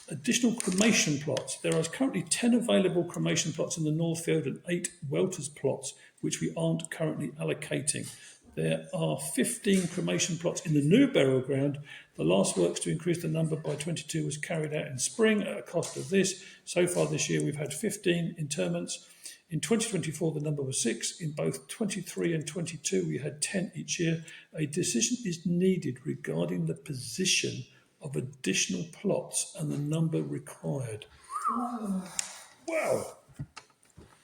additional cremation plots. There are currently 10 available cremation plots in the Northfield and 8 Welters plots, which we aren't currently allocating. There are 15 cremation plots in the new burial ground. The last works to increase the number by 22 was carried out in spring at a cost of this. So far this year, we've had 15 interments. In 2024, the number was 6. In both 23 and 22, we had 10 each year. A decision is needed regarding the position of additional plots and the number required. Wow.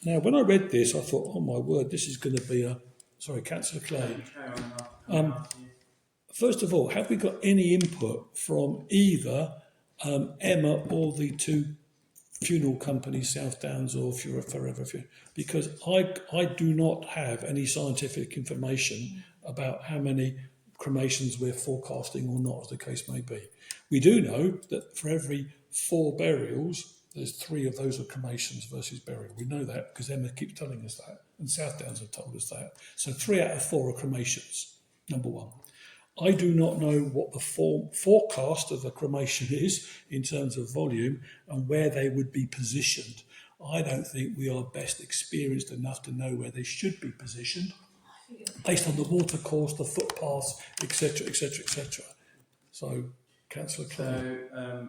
Now, when I read this, I thought, oh my word, this is going to be a... Sorry, Councillor Clay. First of all, have we got any input from either Emma or the 2 funeral companies, South Downs or Forever Funeral? Because I do not have any scientific information about how many cremations we're forecasting or not, as the case may be. We do know that for every 4 burials, there's 3 of those are cremations versus burial. We know that because Emma keeps telling us that, and South Downs have told us that. So 3 out of 4 are cremations, number one. I do not know what the forecast of a cremation is in terms of volume and where they would be positioned. I don't think we are best experienced enough to know where they should be positioned based on the watercourse, the footpaths, etc., etc., etc. So, Councillor Clay. So,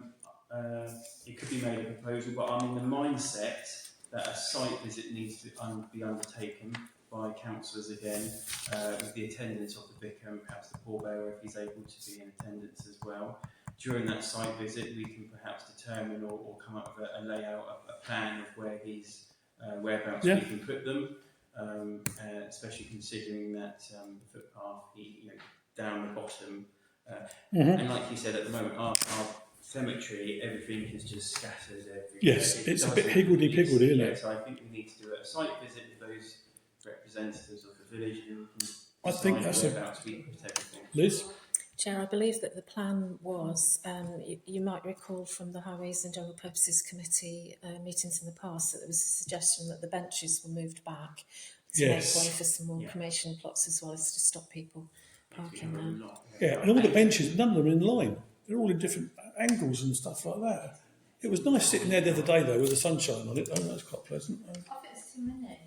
it could be made a proposal, but I'm in the mindset that a site visit needs to be undertaken by councillors again, with the attendance of the vicar and perhaps the pallbearer if he's able to be in attendance as well. During that site visit, we can perhaps determine or come up with a layout, a plan of where his whereabouts we can put them, especially considering that the footpath down the bottom. And like you said, at the moment, our cemetery, everything is just scattered everywhere. Yes, it's a bit higgledy-piggledy, isn't it? So I think we need to do a site visit with those representatives of the village who can I think that's Liz? Chair, I believe that the plan was, you might recall from the Highways and General Purposes Committee meetings in the past, that there was a suggestion that the benches were moved back to make way for some more cremation plots as well as to stop people parking there. Yeah, and all the benches, none of them are in line. They're all in different angles and stuff like that. It was nice sitting there the other day, though, with the sunshine on it. Oh, that's quite pleasant. I think it's too many.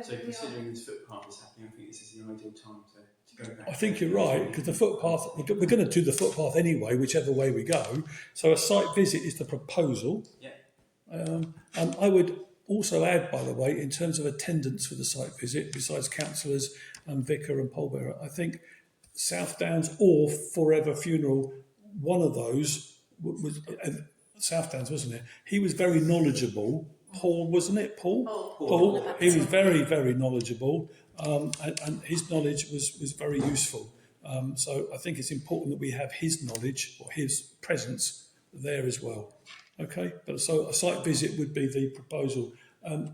So considering this footpath is happening, I think this is the ideal time to go back. I think you're right, because the footpath, we're going to do the footpath anyway, whichever way we go. So a site visit is the proposal. Yeah. And I would also add, by the way, in terms of attendance for the site visit, besides councillors and vicar and pallbearer, I think South Downs or Forever Funeral, one of those was South Downs, wasn't it? He was very knowledgeable. Paul, wasn't it? Paul. He was very, very knowledgeable, and his knowledge was very useful. So I think it's important that we have his knowledge or his presence there as well. Okay, but so a site visit would be the proposal.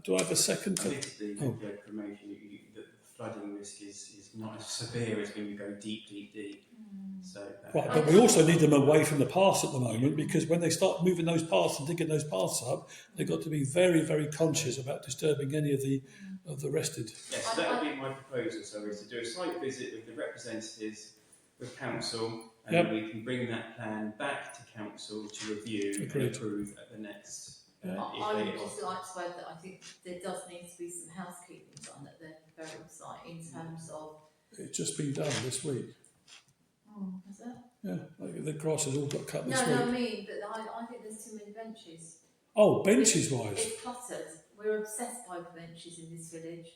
Do I have a second? The cremation, the flooding risk is not as severe as when you go deep. So, right, but we also need them away from the paths at the moment, because when they start moving those paths and digging those paths up, they've got to be very, very conscious about disturbing any of the rested. Yes, so that would be my proposal. So is to do a site visit with the representatives, with council, and we can bring that plan back to council to review and approve at the next. I would just like to add that I think there does need to be some housekeeping done at the burial site in terms of. It's just been done this week. Oh, is it? Yeah, the grass has all got cut this week. No, I mean, but I think there's too many benches. Oh, benches wise. It's cluttered. We're obsessed by the benches in this village.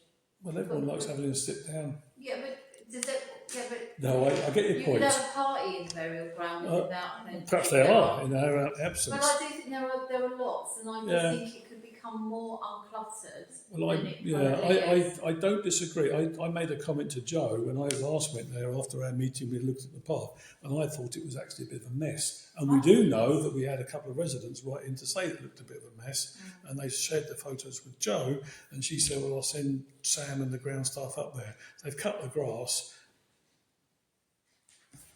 Well, everyone likes having a sit down. Yeah, but does it? Yeah, but no, I get your you point. could have a party in the burial ground without benches. Perhaps there are in our absence. But I do think there are lots, and I just think it could become more uncluttered. Well, I don't disagree. I made a comment to Joe when I last went there after our meeting. We looked at the path, and I thought it was actually a bit of a mess. And we do know that we had a couple of residents write in to say it looked a bit of a mess, and they shared the photos with Joe, and she said, "Well, I'll send Sam and the ground staff up there." They've cut the grass.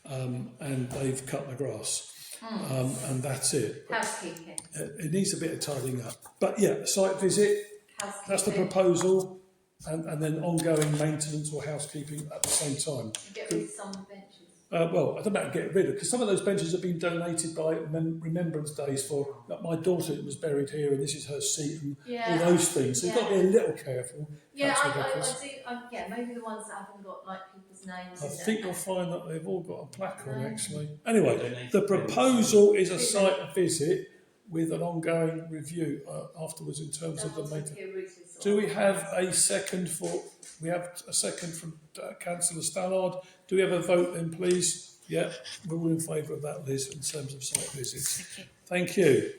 and they've cut the grass. And that's it. Housekeeping. It needs a bit of tidying up. But yeah, site visit, Housekeeping. that's the proposal, and then ongoing maintenance or housekeeping at the same time. Get rid of some benches. Well, I don't know how to get rid of, because some of those benches have been donated by Remembrance Days for, like my daughter was buried here and this is her seat and all those things. So you've got to be a little careful. Yeah, That's I ridiculous. do. Yeah, maybe the ones that haven't got like people's names. I in think them. you'll find that they've all got a plaque on actually. Anyway, Donated the proposal is a Visit. site visit with an ongoing review afterwards in terms of the maintenance. Do we have a second for? We have a second from Councillor Stallard. Do we have a vote then, please? Yeah, we're all in favour of that, Liz, in terms of site visits. Thank you.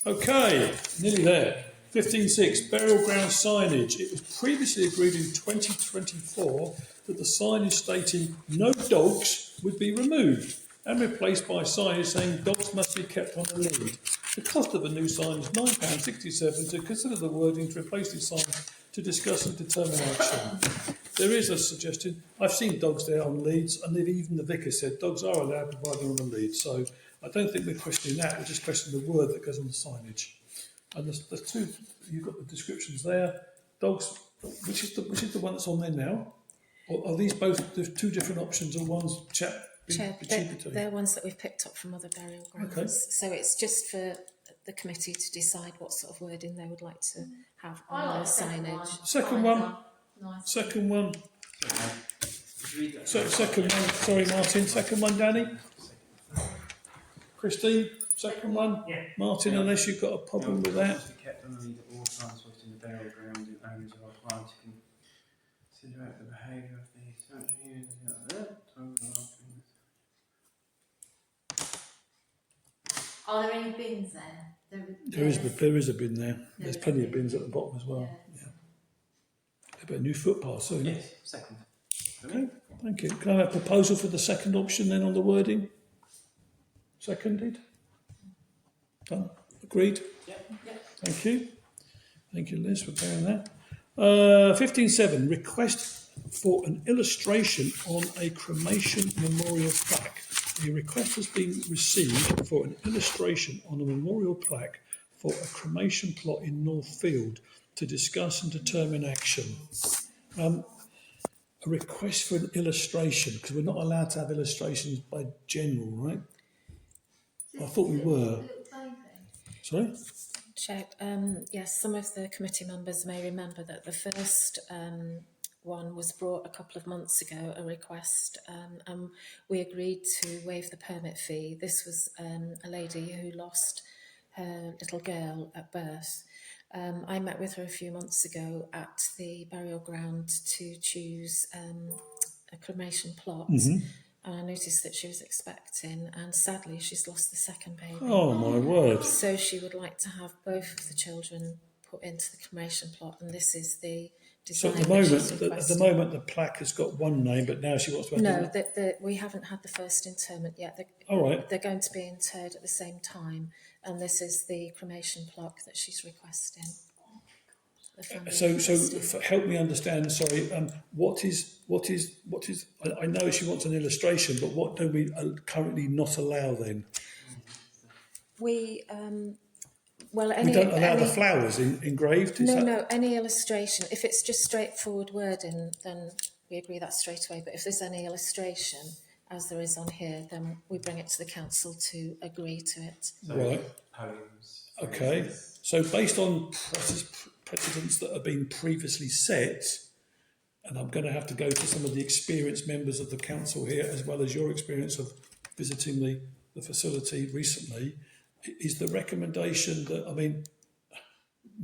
Okay, nearly there. 15.6, burial ground signage. It was previously agreed in 2024 that the signage stating no dogs would be removed and replaced by signage saying dogs must be kept on a lead. The cost of a new sign is £9.67 to consider the wording to replace this sign to discuss and determine action. There is a suggestion. I've seen dogs there on leads, and even the vicar said dogs are allowed provided they're on a lead. So I don't think we're questioning that. We're just questioning the word that goes on the signage. And the two, you've got the descriptions there. Dogs, which is the one that's on there now? Or are these both the two different options, or one's Chair, they're ones that we've picked up from other burial grounds. Okay. So it's just for the committee to decide what sort of wording they would like to have I on like the the second signage. one. Second one. Nice. Second one. So second one. Sorry, Martin. Second one, Danny. Christine. Second one. Yeah. Martin, unless you've got a problem with that. Must be kept on the lead at all times whilst in the burial ground, and owners are required to consider out the behaviour of the Are there any bins there? There is a bin there. There's plenty of bins at the bottom as well. Yeah. A bit of new footpath soon. Yes, second. Okay, thank you. Can I have a proposal for the second option then on the wording? Seconded? Done? Agreed? Yep. Thank you. Thank you, Liz, for bearing that. 15.7, request for an illustration on a cremation memorial plaque. The request has been received for an illustration on a memorial plaque for a cremation plot in Northfield to discuss and determine action. A request for an illustration, because we're not allowed to have illustrations by general, right? I thought we were. Sorry? Chair, yes, some of the committee members may remember that the first one was brought a couple of months ago, a request, and we agreed to waive the permit fee. This was a lady who lost her little girl at birth. I met with her a few months ago at the burial ground to choose a cremation plot. And I noticed that she was expecting, and sadly she's lost the second baby. Oh, my word. So she would like to have both of the children put into the cremation plot, and this is the So design. at the moment, the plaque has got one name, but now she wants to have No, we haven't had the first interment yet. All right. They're going to be interred at the same time, and this is the cremation plaque that she's requesting. The family requesting. Help me understand. Sorry, what is? I know she wants an illustration, but what do we currently not allow then? We We don't allow the flowers engraved. Is that? No. Any illustration. If it's just straightforward wording, then we agree that straight away. But if there's any illustration, as there is on here, then we bring it to the council to agree to it. So, Right. Poems. Okay. phrases. So based on precedents that have been previously set, and I'm going to have to go to some of the experienced members of the council here, as well as your experience of visiting the facility recently, is the recommendation that, I mean,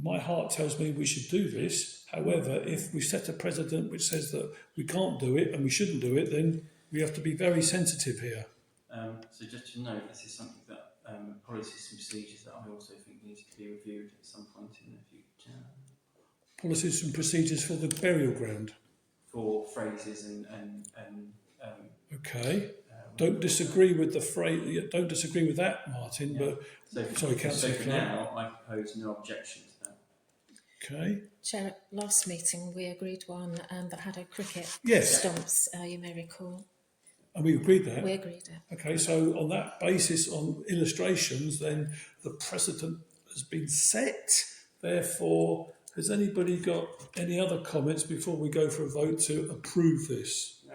my heart tells me we should do this. However, if we set a precedent which says that we can't do it and we shouldn't do it, then we have to be very sensitive here. So just to note, this is something that policies and procedures that I also think needs to be reviewed at some point in the future. Policies and procedures for the burial ground. For phrases and Okay. Don't disagree with the phrase. Don't disagree with that, Martin. Yeah. But sorry, Councillor. So for now, I propose no objection to that. Okay. Chair, at last meeting we agreed one that had a cricket Yes. stumps, you may recall. And we agreed that. We agreed it. Okay, so on that basis, on illustrations, then the precedent has been set. Therefore, has anybody got any other comments before we go for a vote to approve this? No.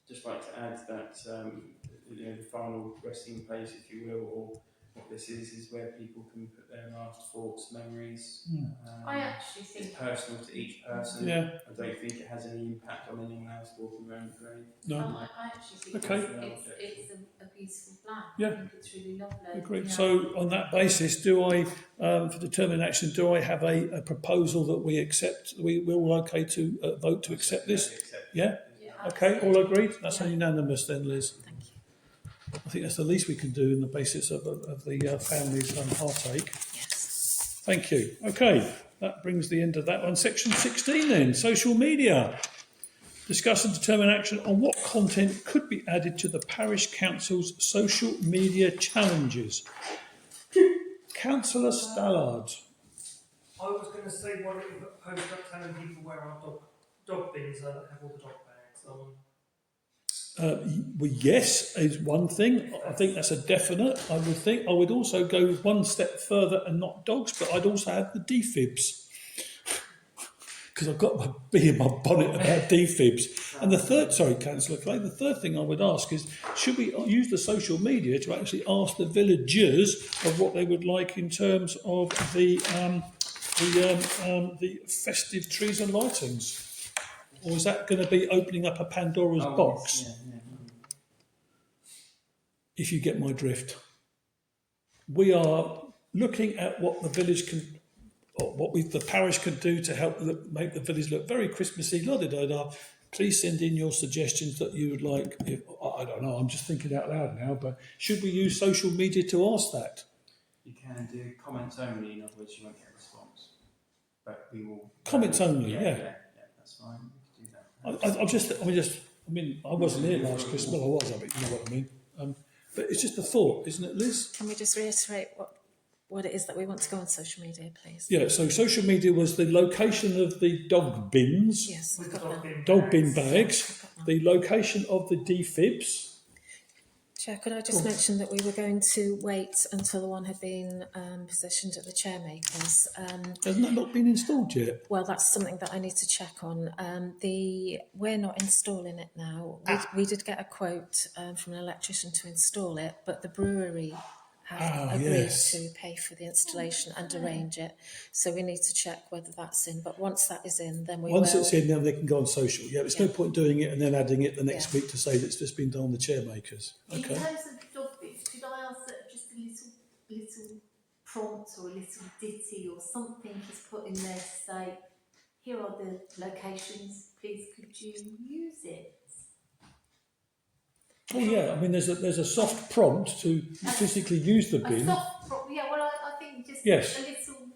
Just like to add that the final resting place, if you will, or what this is where people can put their last thoughts, memories. I actually It's think personal to each person. Yeah. I don't think it has any impact on anyone else walking around the grave. No. I actually think Okay. it's a beautiful plan. Yeah. I think it's really lovely. Agreed. Yeah. So on that basis, do I, for determined action, do I have a proposal that we accept? We're all okay to vote to accept this? Yeah? Yeah, Okay, all agreed? That's Yeah. unanimous then, Liz. Thank you. I think that's the least we can do in the basis of the family's heartache. Yes. Thank you. Okay, that brings the end of that one. Section 16 then, social media. Discuss and determine action on what content could be added to the parish council's social media challenges. Councillor Stallard. I was going to say, why don't we post up telling people where our dog bins are that have all the dog bags on? Well, yes, is one thing. I think that's a definite. I would think. I would also go one step further and not dogs, but I'd also have the defibs. Because I've got my bee in my bonnet about defibs. And the third, sorry, Councillor Clay, the third thing I would ask is, should we use the social media to actually ask the villagers of what they would like in terms of the festive trees and lightings? Or is that going to be opening up a Pandora's box? Yes, yeah. If you get my drift. We are looking at what the village can, or what the parish can do to help make the village look very Christmassy, la-di-da-da. Please send in your suggestions that you would like. I don't know, I'm just thinking out loud now, but should we use social media to ask that? You can do comments only, in other words, you won't get a response. But we will. Comments only, yeah. That's fine. We can do that. I mean, I wasn't here last Christmas. Well, I was, but you know what I mean. But it's just a thought, isn't it, Liz? Can we just reiterate what it is that we want to go on social media, please? Yeah, so social media was the location of the dog bins, Yes, With I've the got that. dog bin bags, the location of the defibs. Chair, could I just mention that we were going to wait until the one had been positioned at the chairmakers? Hasn't that not been installed yet? Well, that's something that I need to check on. We're not installing it now. We did get a quote from an electrician to install it, but the brewery have agreed yes. to pay for the installation and arrange it. So we need to check whether that's in. But once that is in, then we Once will. it's in, then they can go on social. Yeah, there's no point doing it and then adding it the next Yeah. week to say that it's just been done on the chairmakers. In Okay. terms of dog bits, could I ask that just a little prompt or a little ditty or something is put in there to say, here are the locations, please could you use it? Oh yeah, I mean there's a soft prompt to physically use the A bin. soft prompt, yeah, well I think just Yes. a little,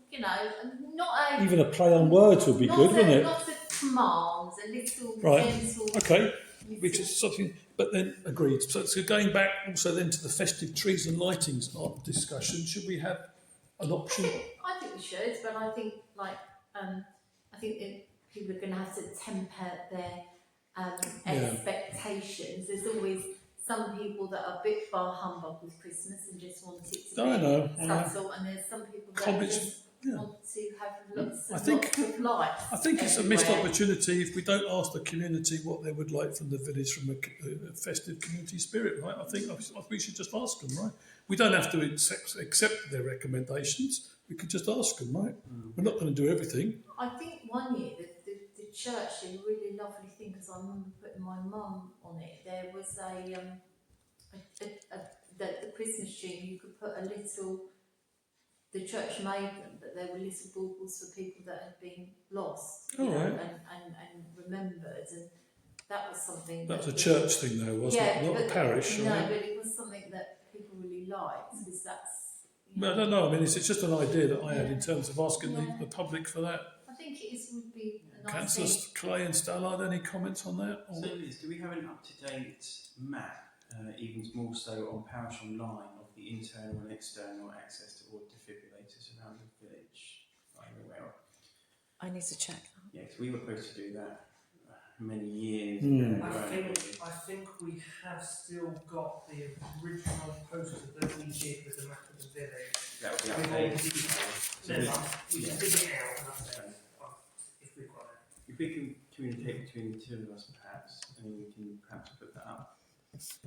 not a... Even a play on words would be not good, a, wouldn't it? Not a command, a little Right. gentle... Okay. little- Which is something, but then agreed. So going back also then to the festive trees and lightings discussion, should we have an option? I think we should, but I think I think that people are going to have to temper their expectations. There's always some people that are a bit bar humbug with Christmas and just want it to I be know. subtle, and there's some people that Comments, just yeah. want to have lots I of think- lots of lights. I think it's a missed everywhere. opportunity if we don't ask the community what they would like from the village from a festive community spirit, right? I think we should just ask them, right? We don't have to accept their recommendations. We could just ask them, right? We're not going to do everything. I think one year the church did a really lovely thing because I remember putting my mum on it. There was the Christmas tree. You could put a little. The church made them, but they were little baubles for people that had been lost, All right. and remembered, and that was something. That was a that church thing, though, wasn't it? Not a but- parish, No, right? but it was something that people really liked because that's. Well, I don't know. I mean, it's just an idea that I had in terms of asking Yeah. the public for that. I think would be a nice Councillor thing. Clay and Stallard, any comments on that? Or- So Liz, do we have an up-to-date map, even more so on Parish Online, of the internal and external access to all defibrillators around the village? I'm aware of. I need to check that. Yes, we were supposed to do that many years. I think we have still got the original poster that we did with the map of the village. That would be With all the updated. details. So We can dig it out and update it, if we've got it. if we can communicate between the two of us, perhaps, and we can perhaps put that up. That was a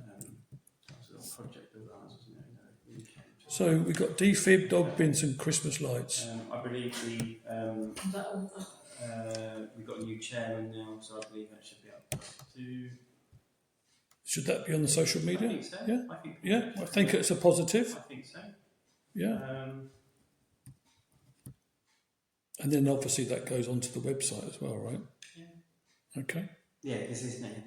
little project of ours, wasn't it? In the weekend. So we've got defib, dog bins and Christmas lights. I believe we've got a new chairman now, so I believe that should be up to. Should that be on the social I media? think so. Yeah. I think I think it's a positive. I think so. Yeah. And then obviously that goes onto the website as well, right? Yeah. Okay. Yeah, because isn't it?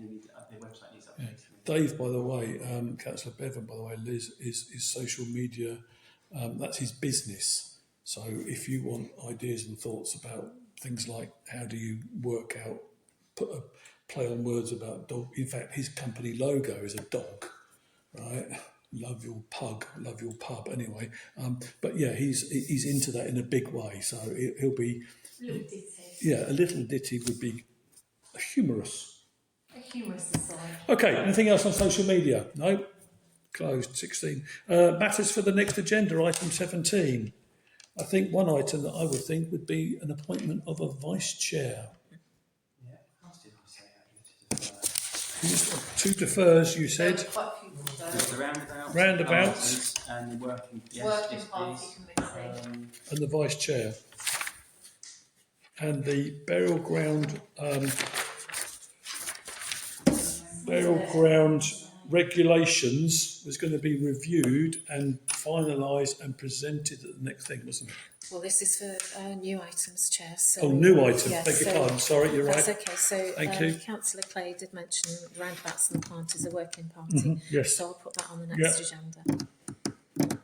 The website needs updating. Dave, by the way, Councillor Bevan, by the way, Liz, is social media. That's his business. So if you want ideas and thoughts about things like how do you work out, put a play on words about dog. In fact, his company logo is a dog, right? Love your pug, love your pub. Anyway, but yeah, he's into that in a big way. So he'll be, Little ditty. yeah, a little ditty would be humorous. A humorous aside. Okay, anything else on social media? No? Closed, 16. Matters for the next agenda, item 17. I think one item that I would think would be an appointment of a vice chair. Yeah, how else did I say that? Two defers, you There were said. quite a few of There's those. the roundabouts. Roundabouts. And the working, yes, Working yes, party please. committee. And the vice chair. And the burial ground regulations was going to be reviewed and finalised and presented at the next thing, wasn't it? Well, this is for new items, Chair. So, Oh, new item. yeah, Beg your so pardon. Sorry, you're that's right. okay. So, Thank you. Councillor Clay did mention roundabouts and the plant is a working party. Yes. So I'll put that on the next agenda.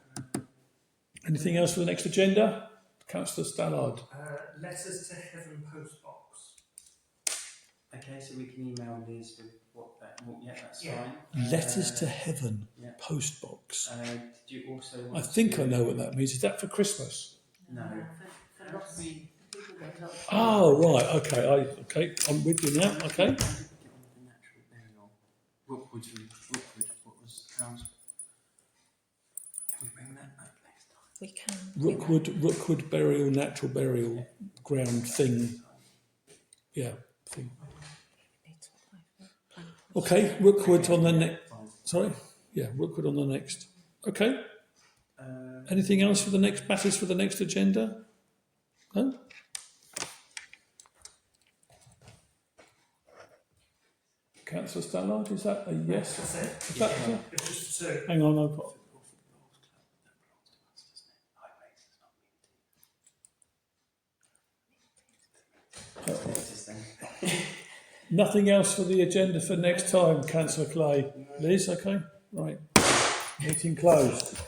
Anything else for the next agenda? Councillor Stallard. Letters to Heaven post box. Okay, so we can email Liz with what that. Yeah, that's Yeah. fine. Letters to Heaven Yeah. post box. Did you also? I Want think to, I know what that means. Is that for Christmas? No. For lots of people get lots of- Oh, right. Okay. I'm with you now. Okay. Get on with the natural burial. Rookwood. What was how's? Can we bring that back next time? We can. Rookwood burial, natural burial ground thing. Yeah. Thing. Need to apply for planning. Okay. Rookwood on the next. Fine. Sorry. Yeah. Rookwood on the next. Okay. Anything else for the next matters for the next agenda? No. Councillor Stallard, is that a yes? That's it. Is that, It's just two. hang on, I've got. Nothing else for the agenda for next time, Councillor Clay. Liz, okay? Right. Meeting closed.